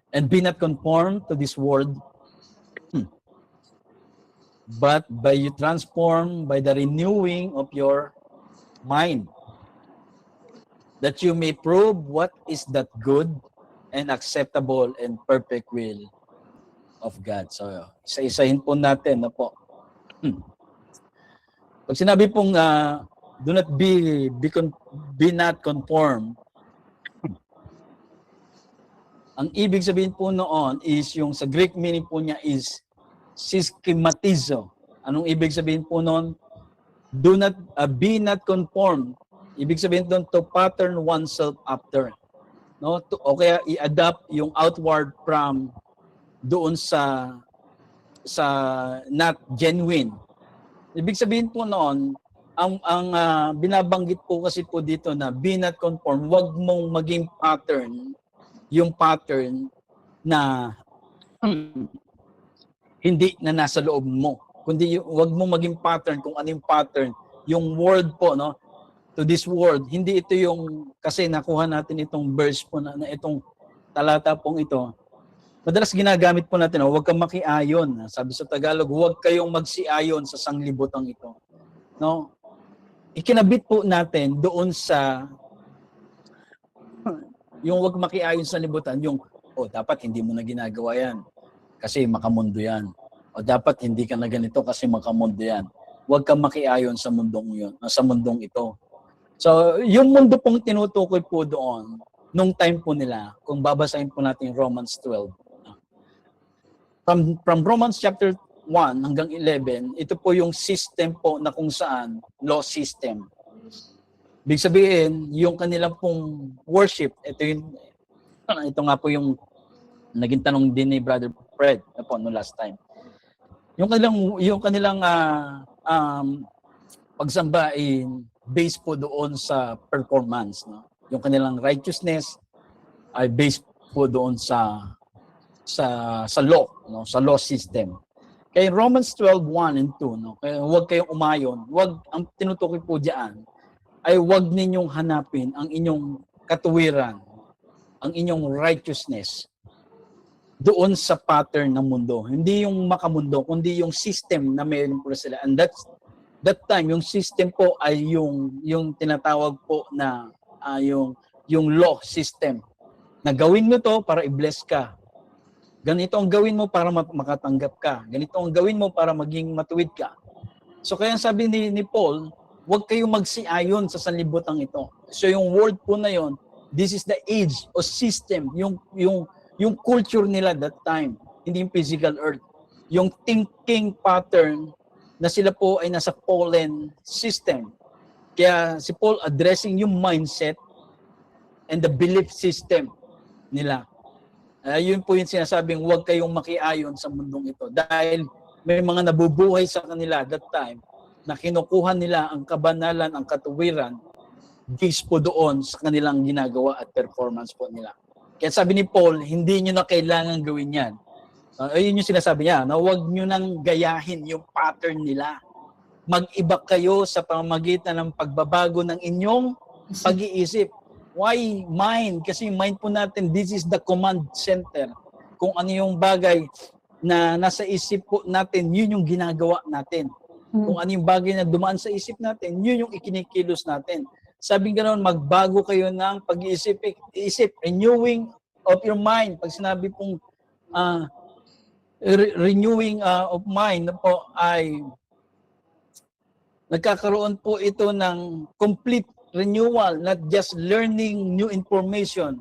And be not conformed to this world, but by you transformed by the renewing of your mind, that you may prove what is that good and acceptable and perfect will of God. So, isa-isahin po natin na po. Pag sinabi pong do not be not conformed, ang ibig sabihin po noon is yung sa Greek meaning po niya is systematizo. Anong ibig sabihin po noon? Do not be not conformed. Ibig sabihin doon to pattern oneself after. No? O kaya i-adapt yung outward from doon sa not genuine. Ibig sabihin po noon, ang binabanggit po kasi po dito na be not conformed, wag mong maging pattern, yung pattern na hindi na nasa loob mo. Kundi wag mong maging pattern kung ano yung pattern, yung word po, no? To this word, hindi ito yung, kasi nakuha natin itong verse po na itong talata pong ito. Madalas ginagamit po natin, huwag kang makiayon. Sabi sa Tagalog, huwag kayong magsiayon sa sanglibutang ito. No? Ikinabit po natin doon sa yung huwag makiayon sa libutan, yung dapat hindi mo na ginagawa yan kasi makamundo yan. O dapat hindi ka na ganito kasi makamundo yan. Huwag kang makiayon sa mundong yun, sa mundong ito. So, yung mundo pong tinutukoy po doon, nung time po nila, kung babasahin po natin Romans 12, from Romans chapter 1 hanggang 11, ito po yung system po na kung saan, law system. Ibig sabihin, yung kanilang pong worship, ito nga po yung naging tanong din ni Brother Fred no last time. yung kanilang pagsamba ay based po doon sa performance, no? Yung kanilang righteousness ay based po doon sa law, no? Sa law system. Kaya Romans 12:1 and 2, no? Kaya huwag kayong umayon. Ang tinutukoy po diyan ay huwag ninyong hanapin ang inyong katuwiran, ang inyong righteousness doon sa pattern ng mundo. Hindi yung makamundo, kundi yung system na mayroon po sila. And that time, yung system po ay yung tinatawag po na yung law system. Na gawin mo to para i-bless ka. Ganito ang gawin mo para makatanggap ka. Ganito ang gawin mo para maging matuwid ka. So kaya sabi ni Paul, huwag kayong magsiayon sa sanlibutan ito. So yung word po na yon, this is the age o system, yung culture nila that time, hindi yung physical earth. Yung thinking pattern na sila po ay nasa fallen system. Kaya si Paul addressing yung mindset and the belief system nila. Yun po yung sinasabing huwag kayong makiayon sa mundong ito. Dahil may mga nabubuhay sa kanila that time na kinukuha nila ang kabanalan, ang katuwiran based po doon sa kanilang ginagawa at performance po nila. Kaya sabi ni Paul, hindi nyo na kailangan gawin yan. Ayun yung sinasabi niya, na huwag nyo nang gayahin yung pattern nila. Mag-iba kayo sa pamamagitan ng pagbabago ng inyong pag-iisip. Why mind? Kasi mind po natin, this is the command center. Kung ano yung bagay na nasa isip po natin, yun yung ginagawa natin. Kung ano yung bagay na dumaan sa isip natin, yun yung ikinikilos natin. Sabi ganoon, magbago kayo ng pag-iisip, renewing of your mind. Pag sinabi pong renewing of mind po ay nagkakaroon po ito ng complete renewal, not just learning new information.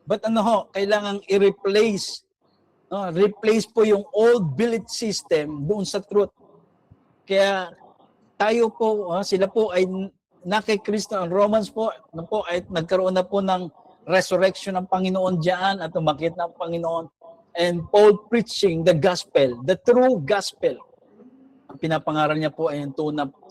But kailangang i-replace. Replace po yung old belief system doon sa truth. Kaya tayo po, sila po ay nakikristo. Ang Romans po, ay nagkaroon na po ng resurrection ng Panginoon diyan at umakyat ng Panginoon. And Paul preaching the gospel, the true gospel. Ang pinapangaral niya po ay yung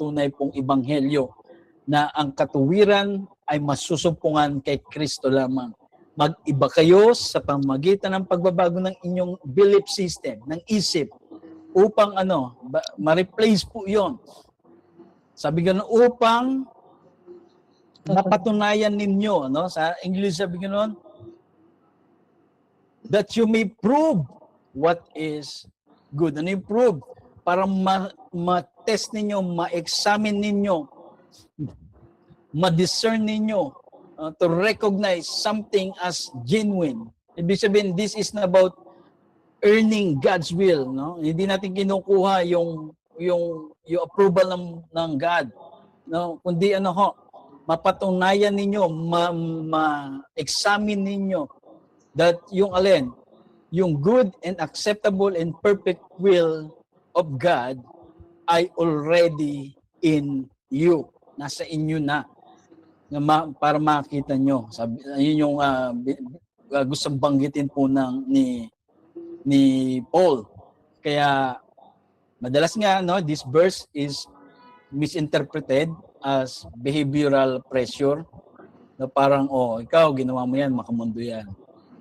tunay pong ebanghelyo na ang katuwiran ay masusumpungan kay Kristo lamang. Mag-iba kayo sa pamamagitan ng pagbabago ng inyong belief system, ng isip, upang ma-replace po yon. Sabi gano'n, upang napatunayan ninyo, sa English sabi gano'n, that you may prove what is good. Ano yung prove? Para ma-test ninyo, ma-examine ninyo, ma-discern ninyo, to recognize something as genuine. Ibig sabihin, this is not about earning God's will, no? Hindi natin kinukuha yung approval ng God, no? Kundi mapatunayan ninyo, ma-examine ninyo that yung good and acceptable and perfect will of God ay already in you. Nasa inyo na para makita nyo. Yun yung gustong banggitin po ni Paul. Kaya madalas nga this verse is misinterpreted as behavioral pressure na parang ikaw ginawa mo yan, makamundo yan.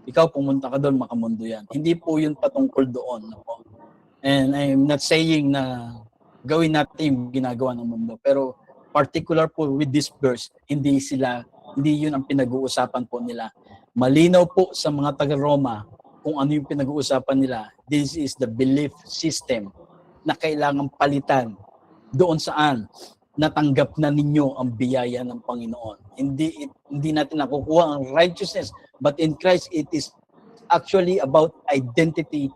Ikaw pumunta ka doon, makamundo yan. Hindi po yun patungkol doon. And I'm not saying na gawin natin yung ginagawa ng mundo, pero particular po with this verse, hindi yun ang pinag-uusapan po nila. Malinaw po sa mga taga-Roma kung ano yung pinag-uusapan nila. This is the belief system na kailangang palitan doon saan natanggap na ninyo ang biyaya ng Panginoon. Hindi natin nakukuha ang righteousness, but in Christ it is actually about identity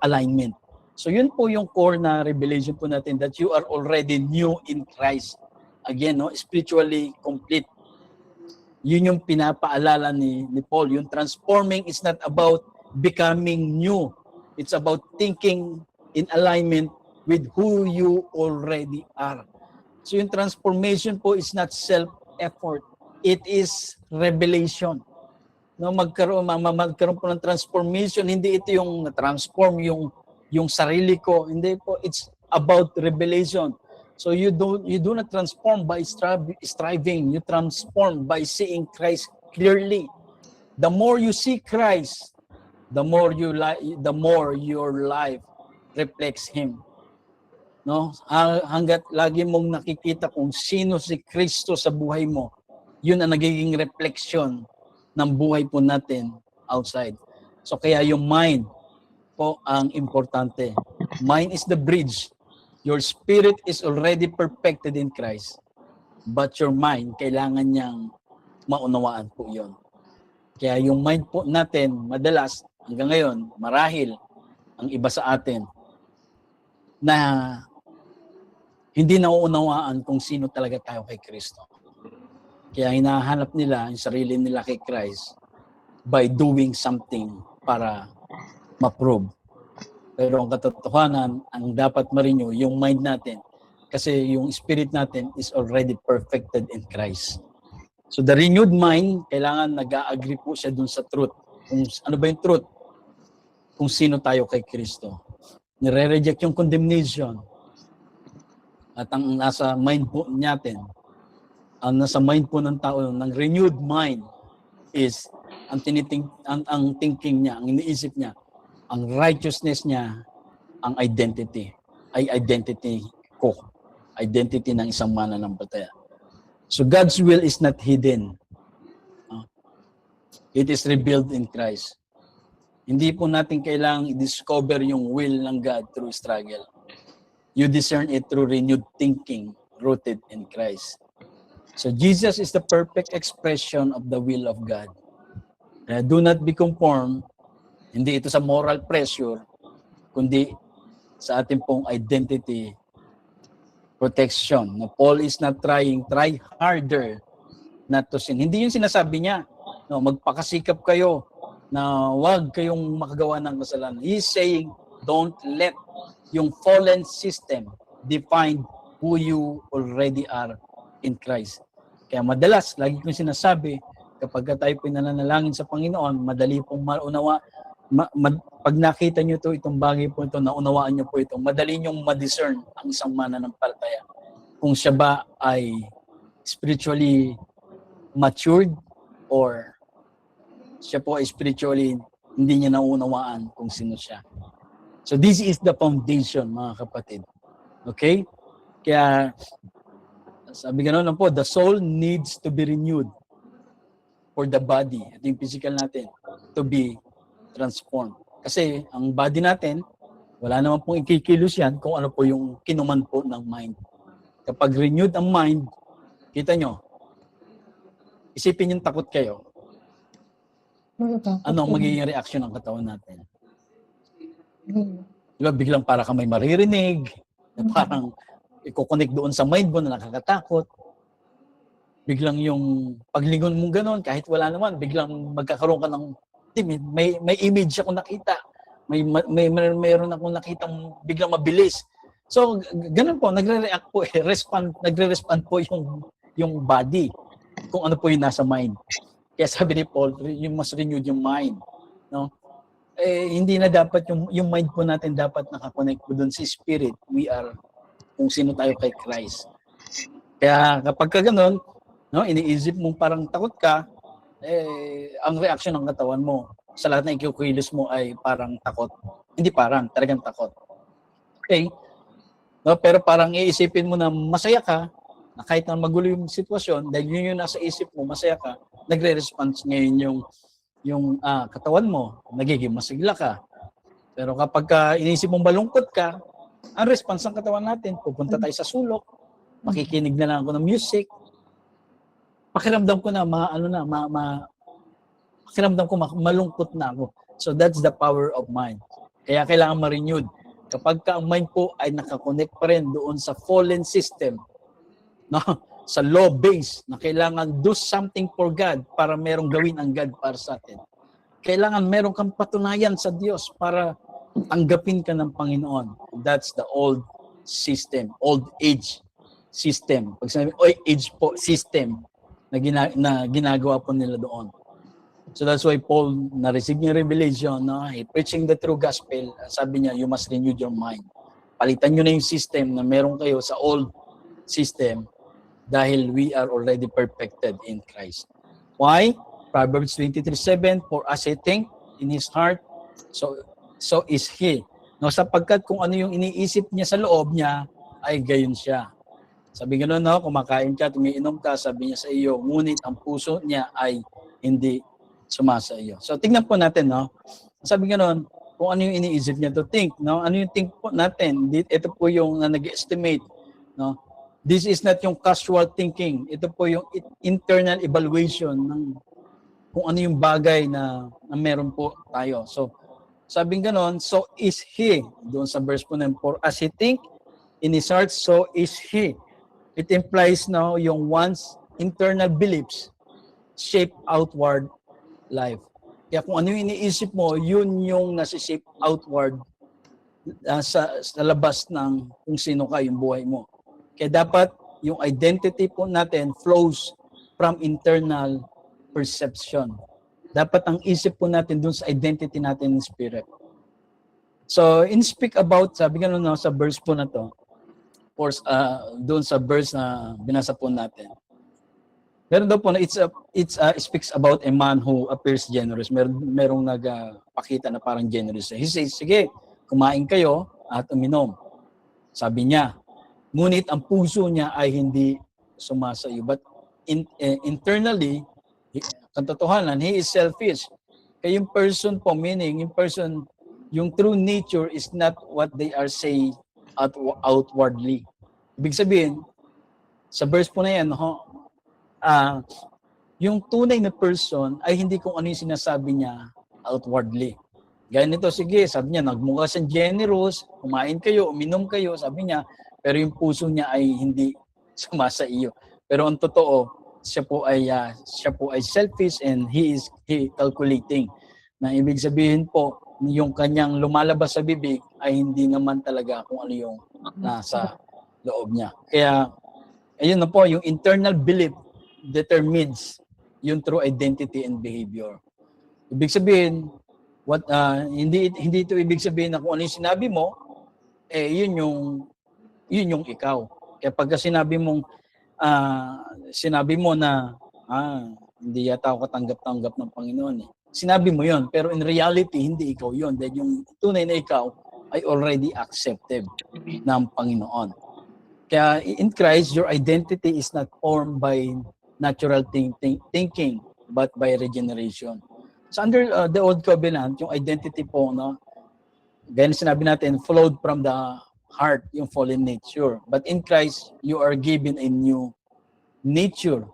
alignment. So yun po yung core na revelation po natin, that you are already new in Christ. Again, spiritually complete. Yun yung pinapaalala ni Paul. Yung transforming is not about becoming new. It's about thinking in alignment with who you already are. So yung transformation po is not self-effort. It is revelation. Magkaroon po ng transformation, hindi ito yung na-transform yung sarili ko. Hindi po, it's about revelation. So you do not transform by striving. You transform by seeing Christ clearly. The more you see Christ, the more your life reflects Him. No? Hanggat lagi mong nakikita kung sino si Kristo sa buhay mo, yun ang nagiging reflection ng buhay po natin outside. So kaya yung mind po ang importante. Mind is the bridge. Your spirit is already perfected in Christ. But your mind, kailangan niyang maunawaan po yun. Kaya yung mind po natin, madalas, hanggang ngayon, marahil, ang iba sa atin, na hindi nauunawaan kung sino talaga tayo kay Kristo. Kaya hinahanap nila yung sarili nila kay Christ by doing something para ma-prove. Pero ang katotohanan, ang dapat ma-renew, yung mind natin. Kasi yung spirit natin is already perfected in Christ. So the renewed mind, kailangan nag-a-agree po siya dun sa truth. Kung ano ba yung truth? Kung sino tayo kay Kristo. Nire-reject yung condemnation. At ang nasa mind po natin, ang nasa mind po ng tao, ng renewed mind is ang thinking niya, ang iniisip niya, ang righteousness niya, ang identity. Ay identity ko. Identity ng isang mananampalataya. So God's will is not hidden. It is revealed in Christ. Hindi po natin kailangang i-discover yung will ng God through struggle. You discern it through renewed thinking rooted in Christ. So Jesus is the perfect expression of the will of God. Do not be conformed, hindi ito sa moral pressure, kundi sa ating pong identity protection. No, Paul is not try harder not to sin. Hindi yung sinasabi niya, no, magpakasikap kayo na wag kayong makagawa ng kasalanan. He's saying, don't let yung fallen system define who you already are in Christ. Kaya madalas, lagi kong sinasabi, kapag tayo pinananalangin sa Panginoon, madali pong maunawa, pag nakita nyo itong bagay po ito, naunawaan nyo po ito, madali nyong ma-discern ang isang mananampalataya. Kung siya ba ay spiritually matured or siya po ay spiritually hindi niya naunawaan kung sino siya. So this is the foundation, mga kapatid. Okay? Kaya sabi gano'n lang po, the soul needs to be renewed for the body, ito yung physical natin, to be transformed. Kasi ang body natin, wala naman pong ikikilos yan kung ano po yung kinuman po ng mind. Kapag renewed ang mind, kita nyo, isipin yung takot kayo. Ano ang magiging reaction ng katawan natin? Diba, biglang para ka may maririnig, na parang i-connect doon sa mind mo na nakakatakot. Biglang yung paglingon mo gano'n, kahit wala naman, biglang magkakaroon ka ng may image ako nakita. Mayroon akong nakitang biglang mabilis. So, ganun po, nagre-react po nagre-respond po yung body kung ano po yung nasa mind. Kaya sabi ni Paul, yung mas renewed yung mind, no? Hindi na dapat yung mind po natin dapat nakakonect po doon sa spirit. We are kung sino tayo kay Christ. Kaya kapag ka ganun, no, iniisip mong parang takot ka, ang reaction ng katawan mo sa lahat na ikikilos mo ay parang takot. Hindi parang, talagang takot. Okay? No, pero parang iisipin mo na masaya ka, na kahit na magulo yung sitwasyon, dahil yun yung nasa isip mo, masaya ka, nagre-response ngayon yung katawan mo, nagiging masigla ka. Pero kapag iniisip mong malungkot ka, ang response ng katawan natin, pupunta tayo sa sulok, makikinig na lang ako ng music, pakiramdam ko na pakiramdam ko malungkot na ako. So that's the power of mind. Kaya kailangan ma-renewed. Kapag ang mind po ay nakakonect pa rin doon sa fallen system, no? Sa law base na kailangan do something for God para merong gawin ang God para sa atin. Kailangan meron kang patunayan sa Diyos para tanggapin ka ng Panginoon. That's the old system, old age system. Pag sinabi, age po, system na ginagawa po nila doon. So that's why Paul na-receive niya revelation, no? He preaching the true gospel. Sabi niya, you must renew your mind. Palitan nyo na yung system na meron kayo sa old system dahil we are already perfected in Christ. Why? Proverbs 23:7, for as he think in his heart, so is he. No, sapagkat kung ano yung iniisip niya sa loob niya, ay gayon siya. Sabi gano'n, no, kumakain ka, tumiinom ka, sabi niya sa iyo, ngunit ang puso niya ay hindi sumasa iyo. So tingnan po natin, no. Sabi gano'n, kung ano yung iniisip niya to think, no? Ano yung think po natin? Ito po yung nag-estimate, no? This is not yung casual thinking. Ito po yung internal evaluation ng kung ano yung bagay na meron po tayo. So, sabi gano'n, so is he. Doon sa verse po na, for as he think in his heart, so is he. It implies now yung one's internal beliefs shape outward life. Kaya kung ano yung iniisip mo, yun yung nasi-shape outward sa labas ng kung sino ka, yung buhay mo. Kaya dapat yung identity po natin flows from internal perception. Dapat ang isip po natin dun sa identity natin in spirit. So, in speak about, sabi nga no, sa verse po na to, or dun sa verse na binasa po natin, meron daw po na it speaks about a man who appears generous. Merong nagpakita na parang generous. He says, sige, kumain kayo at uminom. Sabi niya, ngunit ang puso niya ay hindi sumasa iyo. But internally, katotohanan, he is selfish. Kaya yung person po, meaning yung person, yung true nature is not what they are saying outwardly. Ibig sabihin, sa verse po na yan, yung tunay na person ay hindi kung ano yung sinasabi niya outwardly. Gaya nito, sige, sabi niya, nagmukha siyang generous, kumain kayo, uminom kayo, sabi niya, pero yung puso niya ay hindi sumasa iyo. Pero ang totoo, siya po ay selfish and he calculating. Na ibig sabihin po, yung kanyang lumalabas sa bibig ay hindi naman talaga kung ano yung nasa loob niya. Kaya, ayun na po, yung internal belief determines yung true identity and behavior. Ibig sabihin, hindi ito ibig sabihin na kung ano yung sinabi mo, yun yung ikaw. Kaya pagka sinabi mo na hindi yata ako katanggap-tanggap ng Panginoon eh. Sinabi mo yon, pero in reality hindi ikaw yon dahil yung tunay na ikaw ay already accepted ng Panginoon. Kaya in Christ, your identity is not formed by natural thinking, but by regeneration. So under the Old Covenant, yung identity po, no, gaya na sinabi natin, flowed from the heart, yung fallen nature. But in Christ, you are given a new nature.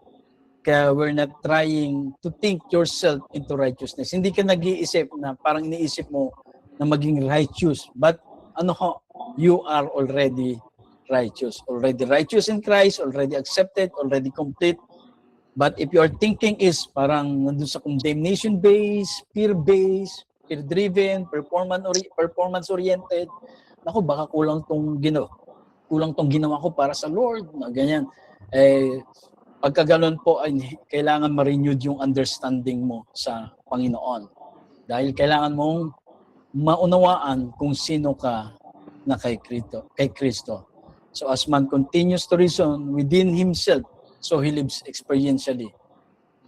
Kaya we're not trying to think yourself into righteousness. Hindi ka nag-iisip na parang iniisip mo na maging righteous. But you are already righteous. Already righteous in Christ, already accepted, already complete. But if your thinking is parang nandun sa condemnation-based, fear-based, fear-driven, performance-oriented, naku, baka kulang tong ginawa ko para sa Lord, na ganyan. Pagka ganun po, ay kailangan ma-renewed yung understanding mo sa Panginoon. Dahil kailangan mong maunawaan kung sino ka na kay Kristo. So as man continues to reason within himself, so he lives experientially,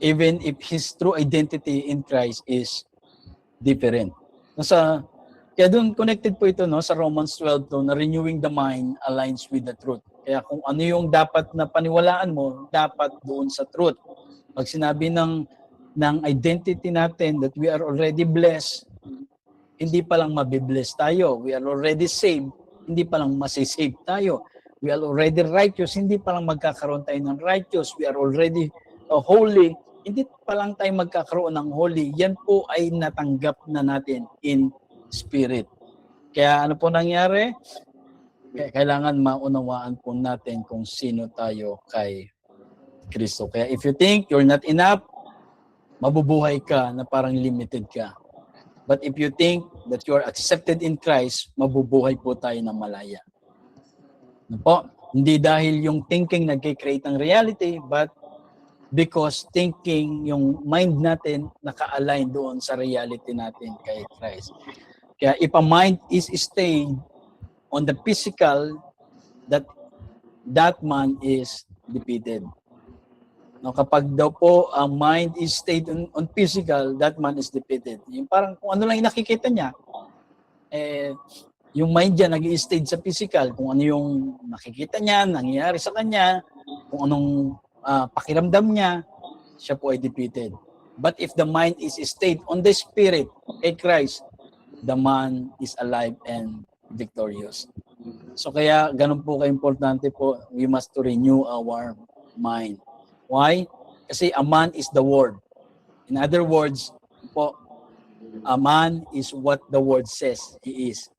even if his true identity in Christ is different. Kaya doon connected po ito, no, sa Romans 12, na renewing the mind aligns with the truth. Kaya kung ano yung dapat na paniwalaan mo, dapat doon sa truth. Pag sinabi ng identity natin that we are already blessed, hindi pa lang mabibless tayo. We are already saved, hindi pa lang masisave tayo. We are already righteous, hindi pa lang magkakaroon tayo ng righteous. We are already holy, hindi pa lang tayo magkakaroon ng holy. Yan po ay natanggap na natin in spirit. Kaya ano po nangyari? Kailangan maunawaan po natin kung sino tayo kay Kristo. Kaya if you think you're not enough, mabubuhay ka na parang limited ka. But if you think that you are accepted in Christ, mabubuhay po tayo ng malaya. Ano po? Hindi dahil yung thinking nag-create ng reality, but because thinking, yung mind natin naka-align doon sa reality natin kay Christ. Kaya if a mind is stayed on the physical, that man is defeated. No, kapag daw po ang mind is stayed on physical, that man is defeated. Yung parang kung ano lang yung nakikita niya, yung mind niya nag-i-stay sa physical, kung ano yung nakikita niya, nangyayari sa kanya, kung anong pakiramdam niya, siya po ay defeated. But if the mind is stayed on the spirit, kay Christ, the man is alive and victorious. So kaya ganun po ka-importante po, we must to renew our mind. Why? Kasi a man is the word. In other words, po, a man is what the word says he is.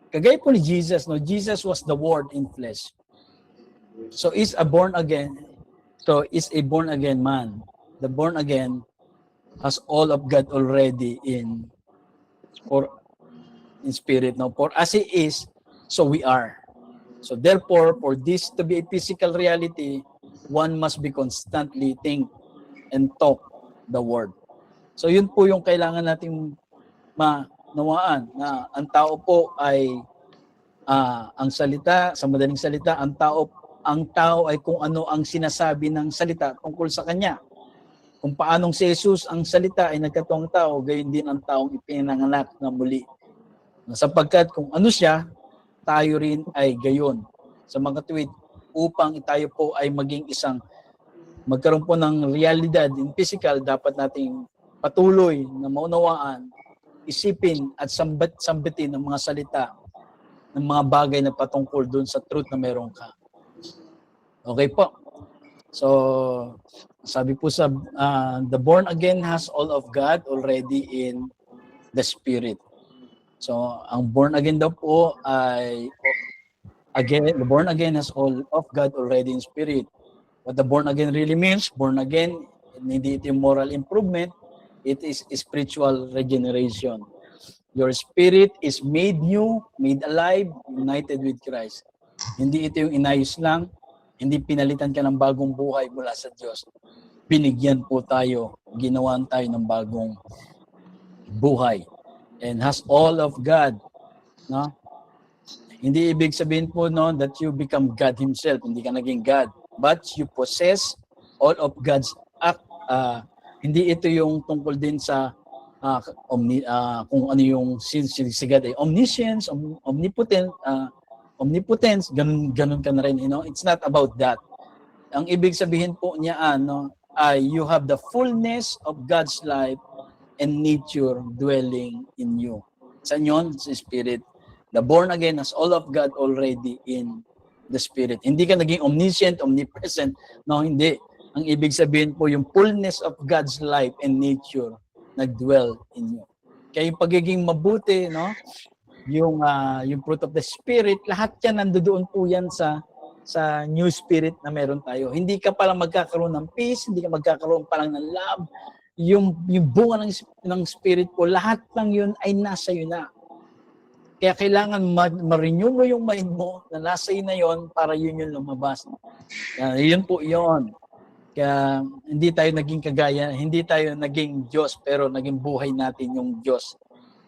Kagaya po ni Jesus, no? Jesus was the word in flesh. So is a born again man. The born again has all of God already in spirit. No? For as he is, so we are. So therefore, for this to be a physical reality, one must be constantly think and talk the word. So yun po yung kailangan nating manawaan, na ang tao po ay ang salita, sa madaling salita, ang tao ay kung ano ang sinasabi ng salita tungkol sa kanya. Kung paanong si Jesus ang salita ay nagkatuwang tao, gayon din ang taong ipinanganak na muli. Sapagkat kung ano siya, tayo rin ay gayon. Sa mga tuwid, upang tayo po ay maging magkaroon po ng realidad in physical, dapat nating patuloy na maunawaan, isipin at sambitin ng mga salita, ng mga bagay na patungkol doon sa truth na meron ka. Okay po. So, sabi po sa the born again has all of God already in the Spirit. So, ang born again daw po ay the born again has all of God already in spirit. What the born again really means, born again, hindi ito yung moral improvement, it is spiritual regeneration. Your spirit is made new, made alive, united with Christ. Hindi ito yung inayos lang, hindi pinalitan ka ng bagong buhay mula sa Diyos. Binigyan po tayo, ginawan tayo ng bagong buhay. And has all of God, no? Hindi ibig sabihin po no that you become God himself, hindi ka naging God, but you possess all of God's act. Hindi ito yung tungkol din sa kung ano yung si God ay omniscience, omnipotence, ganun ka na rin, you know. It's not about that. Ang ibig sabihin po niya ay you have the fullness of God's life and nature dwelling in you. Saan yun? Sa Spirit. The born again has all of God already in the Spirit. Hindi ka naging omniscient, omnipresent. No, hindi. Ang ibig sabihin po, yung fullness of God's life and nature nagdwell in you. Kaya yung pagiging mabuti, no? Yung fruit of the Spirit, lahat yan nandoon po yan sa new spirit na meron tayo. Hindi ka palang magkakaroon ng peace, hindi ka magkakaroon palang ng love. Yung bunga ng Spirit po, lahat lang yun ay nasa yun na. Kaya kailangan ma-renew mo yung mind mo na nasa yun na yun para yun yung lumabas. Yun po yun. Kaya hindi tayo naging kagaya, hindi tayo naging Diyos, pero naging buhay natin yung Diyos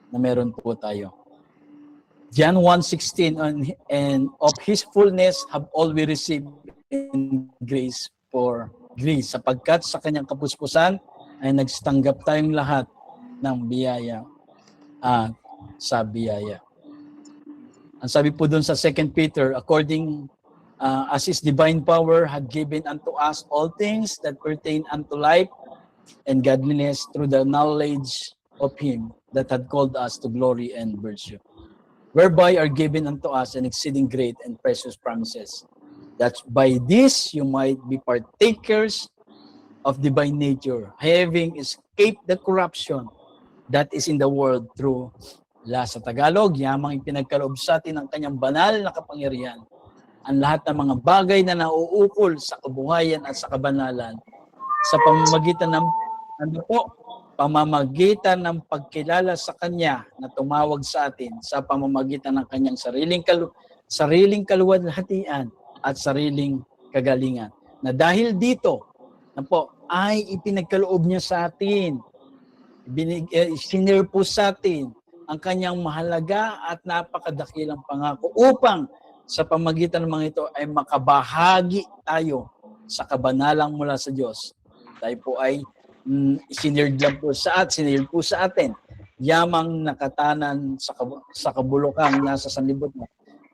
na meron po tayo. John 1:16, and of His fullness have all we received in grace for grace. Sapagkat sa kanyang kapuspusan ay nagtanggap tayong lahat ng biyaya at sa biyaya. Ang sabi po dun sa 2 Peter, according as His divine power had given unto us all things that pertain unto life and godliness through the knowledge of Him that had called us to glory and virtue, whereby are given unto us an exceeding great and precious promises, that by this you might be partakers of divine nature, having escaped the corruption that is in the world through lust. Sa Tagalog, yamang ipinagkaloob sa atin ng kanyang banal na kapangyarihan ang lahat ng mga bagay na nauukol sa kabuhayan at sa kabanalan sa pamamagitan ng pagkilala sa Kanya na tumawag sa atin sa pamamagitan ng Kanyang sariling kaluwalhatian at sariling kagalingan. Na dahil dito, ay ipinagkaloob niya sa atin. Sinare po sa atin ang kanyang mahalaga at napakadakilang pangako upang sa pamagitan ng mga ito ay makabahagi tayo sa kabanalang mula sa Diyos. Tayo po ay sinare lang po sinare po sa atin yamang nakatanan sa kabulukang nasa sanlibot mo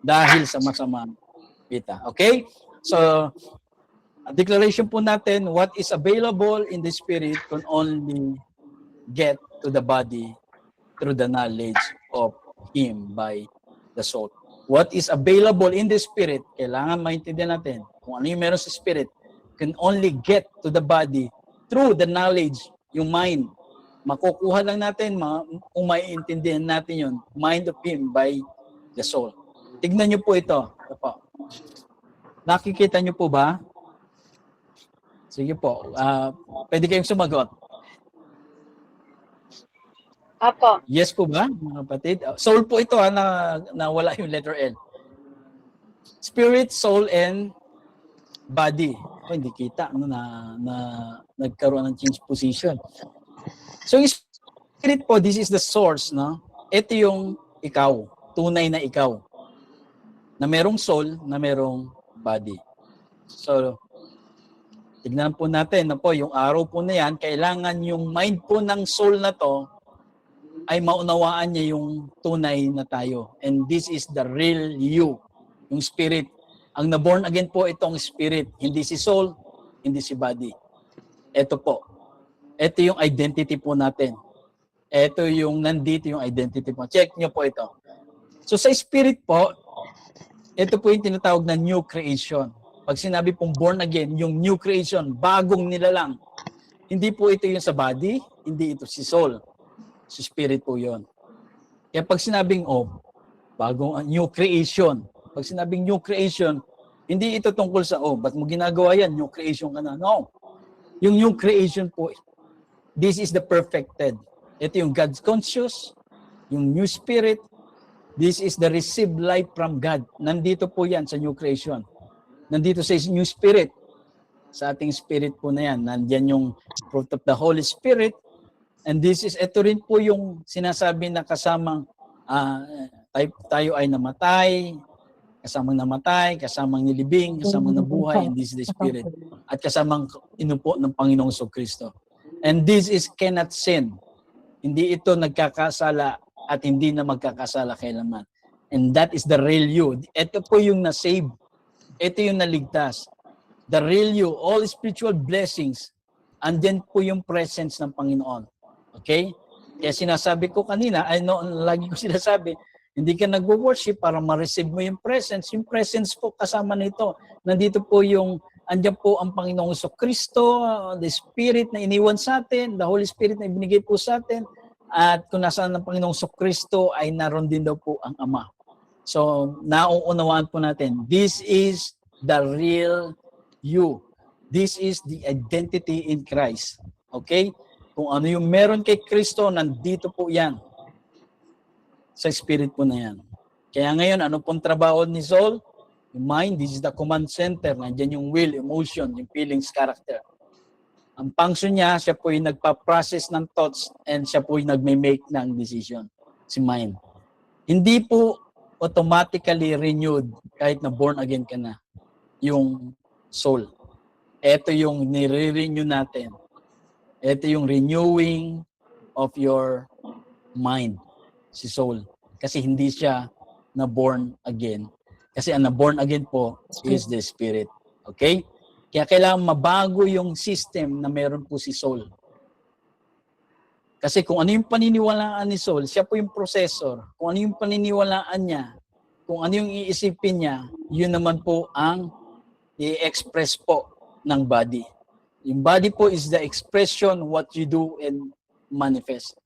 dahil sa masamang pita. Okay? So, declaration po natin, what is available in the Spirit can only get to the body through the knowledge of Him by the soul. What is available in the Spirit, kailangan maintindihan natin kung ano yung meron sa Spirit, can only get to the body through the knowledge, yung mind. Makukuha lang natin, kung maiintindihan natin yun, mind of Him by the soul. Tignan niyo po ito. Ito po. Nakikita niyo po ba? Sige po. Pwede kayong sumagot. Apo. Yes po ba, mga kapatid? Soul po ito na wala yung letter L. Spirit, soul, and body. Hindi kita na nagkaroon ng change position. So yung spirit po, this is the source, no? Ito yung ikaw, tunay na ikaw. Na merong soul, na merong body. So, tignan po natin na po, yung araw po na yan, kailangan yung mind po ng soul na to ay maunawaan niya yung tunay na tayo. And this is the real you, yung spirit. Ang na-born again po itong spirit, hindi si soul, hindi si body. Ito po. Ito yung identity po natin. Ito yung nandito yung identity po. Check nyo po ito. So sa spirit po, ito po yung tinatawag na new creation. Pag sinabi pong born again, yung new creation, bagong nilalang. Hindi po ito yung sa body, hindi ito si soul. Si spirit po yun. Kaya pag sinabing, bagong new creation. Pag sinabing new creation, hindi ito tungkol sa, ba't mo ginagawa yan? New creation ka na. No. Yung new creation po, this is the perfected. Ito yung God's conscious, yung new spirit. This is the received life from God. Nandito po yan sa new creation. Nandito sa new spirit. Sa ating spirit po na yan. Nandyan yung fruit of the Holy Spirit. And this is, ito rin po yung sinasabi na kasamang tayo ay namatay, kasamang nilibing, kasamang nabuhay, and this is the Spirit. At kasamang inupo ng Panginoong Kristo. And this is cannot sin. Hindi ito nagkakasala at hindi na magkakasala kailanman. And that is the real you. Ito po yung na-save. Ito yung naligtas. The real you, all spiritual blessings, andyan po yung presence ng Panginoon. Okay? Kaya sinasabi ko kanina, lagi ko sinasabi, hindi ka nag-worship para ma-receive mo yung presence. Yung presence po kasama nito. Nandito po andyan po ang Panginoong Kristo, the Spirit na iniwan sa atin, the Holy Spirit na ibinigay po sa atin, at kung nasaan ang Panginoong Kristo ay naroon din daw po ang Ama. So, nauunawaan po natin, this is the real you. This is the identity in Christ. Okay? Kung ano yung meron kay Kristo, nandito po yan. Sa spirit po na yan. Kaya ngayon, ano pong trabaho ni soul? Yung mind, this is the command center. Nandiyan yung will, emotion, yung feelings, character. Ang function niya, siya po yung nagpa-process ng thoughts and siya po yung nagme-make ng decision. Si mind. Hindi po automatically renewed kahit na born again ka na yung soul. Ito yung nire-renew natin. Ito yung renewing of your mind, si soul. Kasi hindi siya na-born again. Kasi ang na-born again po is the Spirit. Okay? Kaya kailangan mabago yung system na meron po si soul. Kasi kung ano yung paniniwalaan ni soul, siya po yung processor. Kung ano yung paniniwalaan niya, kung ano yung iisipin niya, yun naman po ang i-express po ng body. Yung body po is the expression what you do and manifest.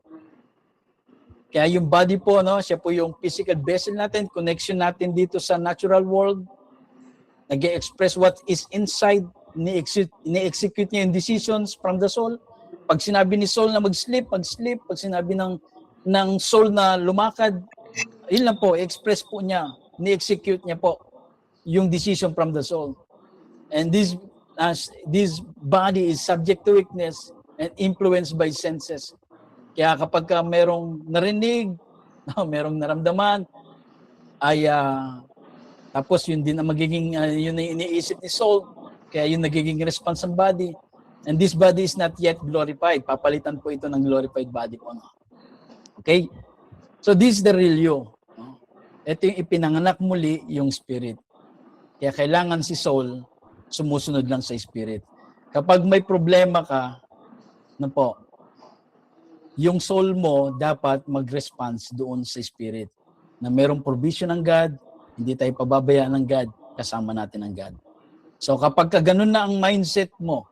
Kaya yung body po, siya po yung physical vessel natin, connection natin dito sa natural world, nag-express what is inside, ni-execute niya yung decisions from the soul. Pag sinabi ni soul na mag-sleep. Pag sinabi ng soul na lumakad, yun lang po, express po niya, ni-execute niya po yung decision from the soul. And this as this body is subject to weakness and influenced by senses. Kaya kapag ka merong narinig, merong naramdaman, ay tapos yun din ang magiging, yun na iniisip ni soul, kaya yun nagiging response ng body. And this body is not yet glorified. Papalitan po ito ng glorified body po. Okay? So this is the real you. Ito yung ipinanganak muli yung spirit. Kaya kailangan si soul sumusunod lang sa spirit. Kapag may problema ka, yung soul mo dapat mag-response doon sa spirit. Na merong provision ng God, hindi tayo pababayaan ng God, kasama natin ang God. So kapag ganun na ang mindset mo,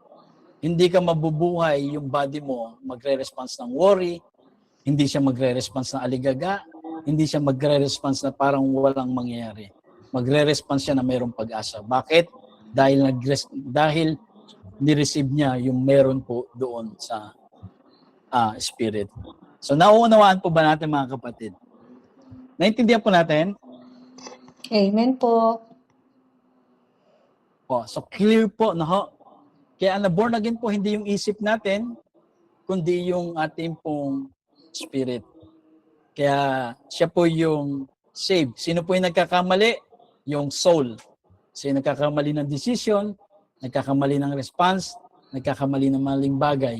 hindi ka mabubuhay, yung body mo magre-response ng worry, hindi siya magre-response ng aligaga, hindi siya magre-response na parang walang mangyayari. Magre-response siya na mayroong pag-asa. Bakit? Dahil ni-receive niya yung meron po doon sa spirit. So nauunawaan po ba natin mga kapatid? Naintindihan po natin? Amen po. So clear po na ho. Kaya ang born again po hindi yung isip natin, kundi yung ating pong spirit. Kaya siya po yung saved. Sino po yung nagkakamali? Yung soul. Sino nagkakamali ng decision, nagkakamali ng response, nagkakamali ng maling bagay,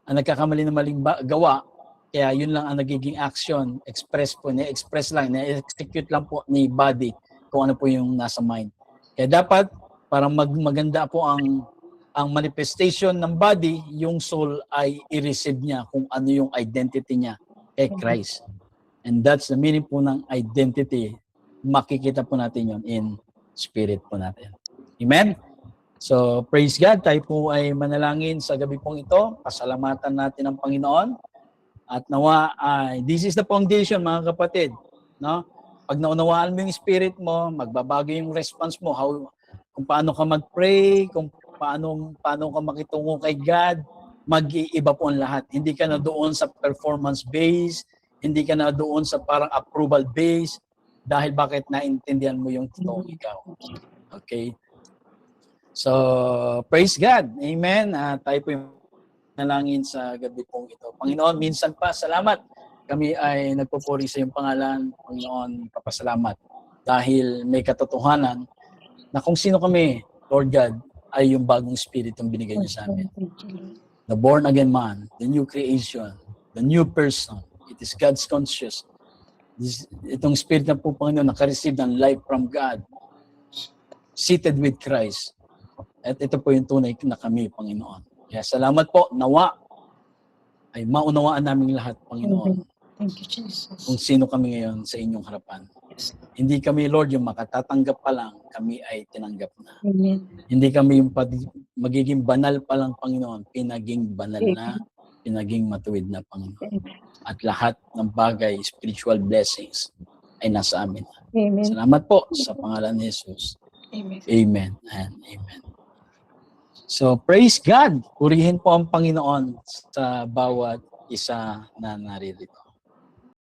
nagkakamali ng maling gawa. Kaya yun lang ang nagiging action, express po, ni-express lang, ni-execute lang po ni body kung ano po yung nasa mind. Kaya dapat, para maganda po ang manifestation ng body, yung soul ay i-receive niya kung ano yung identity niya kay Christ. And that's the meaning po ng identity. Makikita po natin yun in spirit po natin. Amen? So, praise God. Tayo po ay manalangin sa gabi pong ito. Pasalamatan natin ang Panginoon. At nawa, this is the foundation, mga kapatid. No? Pag naunawaan mo yung spirit mo, magbabago yung response mo. Kung paano ka mag-pray, kung paano ka makitungo kay God, mag-iiba po ang lahat. Hindi ka na doon sa performance base, hindi ka na doon sa parang approval base, dahil bakit naintindihan mo yung totoong ikaw. Okay? So, praise God. Amen. Tayo po yung nalangin sa gabi pong ito. Panginoon, minsan pa, salamat. Kami ay nagpupuri sa iyong pangalan. Panginoon, papasalamat. Dahil may katotohanan na kung sino kami, Lord God, ay yung bagong spirit yung binigay niyo sa amin. The born again man, the new creation, the new person. It is God's conscious. Itong spirit na po, Panginoon, nakareceive ng life from God, seated with Christ. At ito po yung tunay na kami, Panginoon. Kaya salamat po, nawa ay maunawaan namin lahat, Panginoon. Thank you, Jesus. Kung sino kami ngayon sa inyong harapan. Hindi kami, Lord, yung makatatanggap pa lang, kami ay tinanggap na. Amen. Hindi kami yung magiging banal pa lang, Panginoon, pinaging banal na, pinaging matuwid na, Panginoon. At lahat ng bagay, spiritual blessings, ay nasa amin. Amen. Salamat po sa pangalan ni Jesus. Amen. Amen and amen. So, praise God. Purihin po ang Panginoon sa bawat isa na naririto.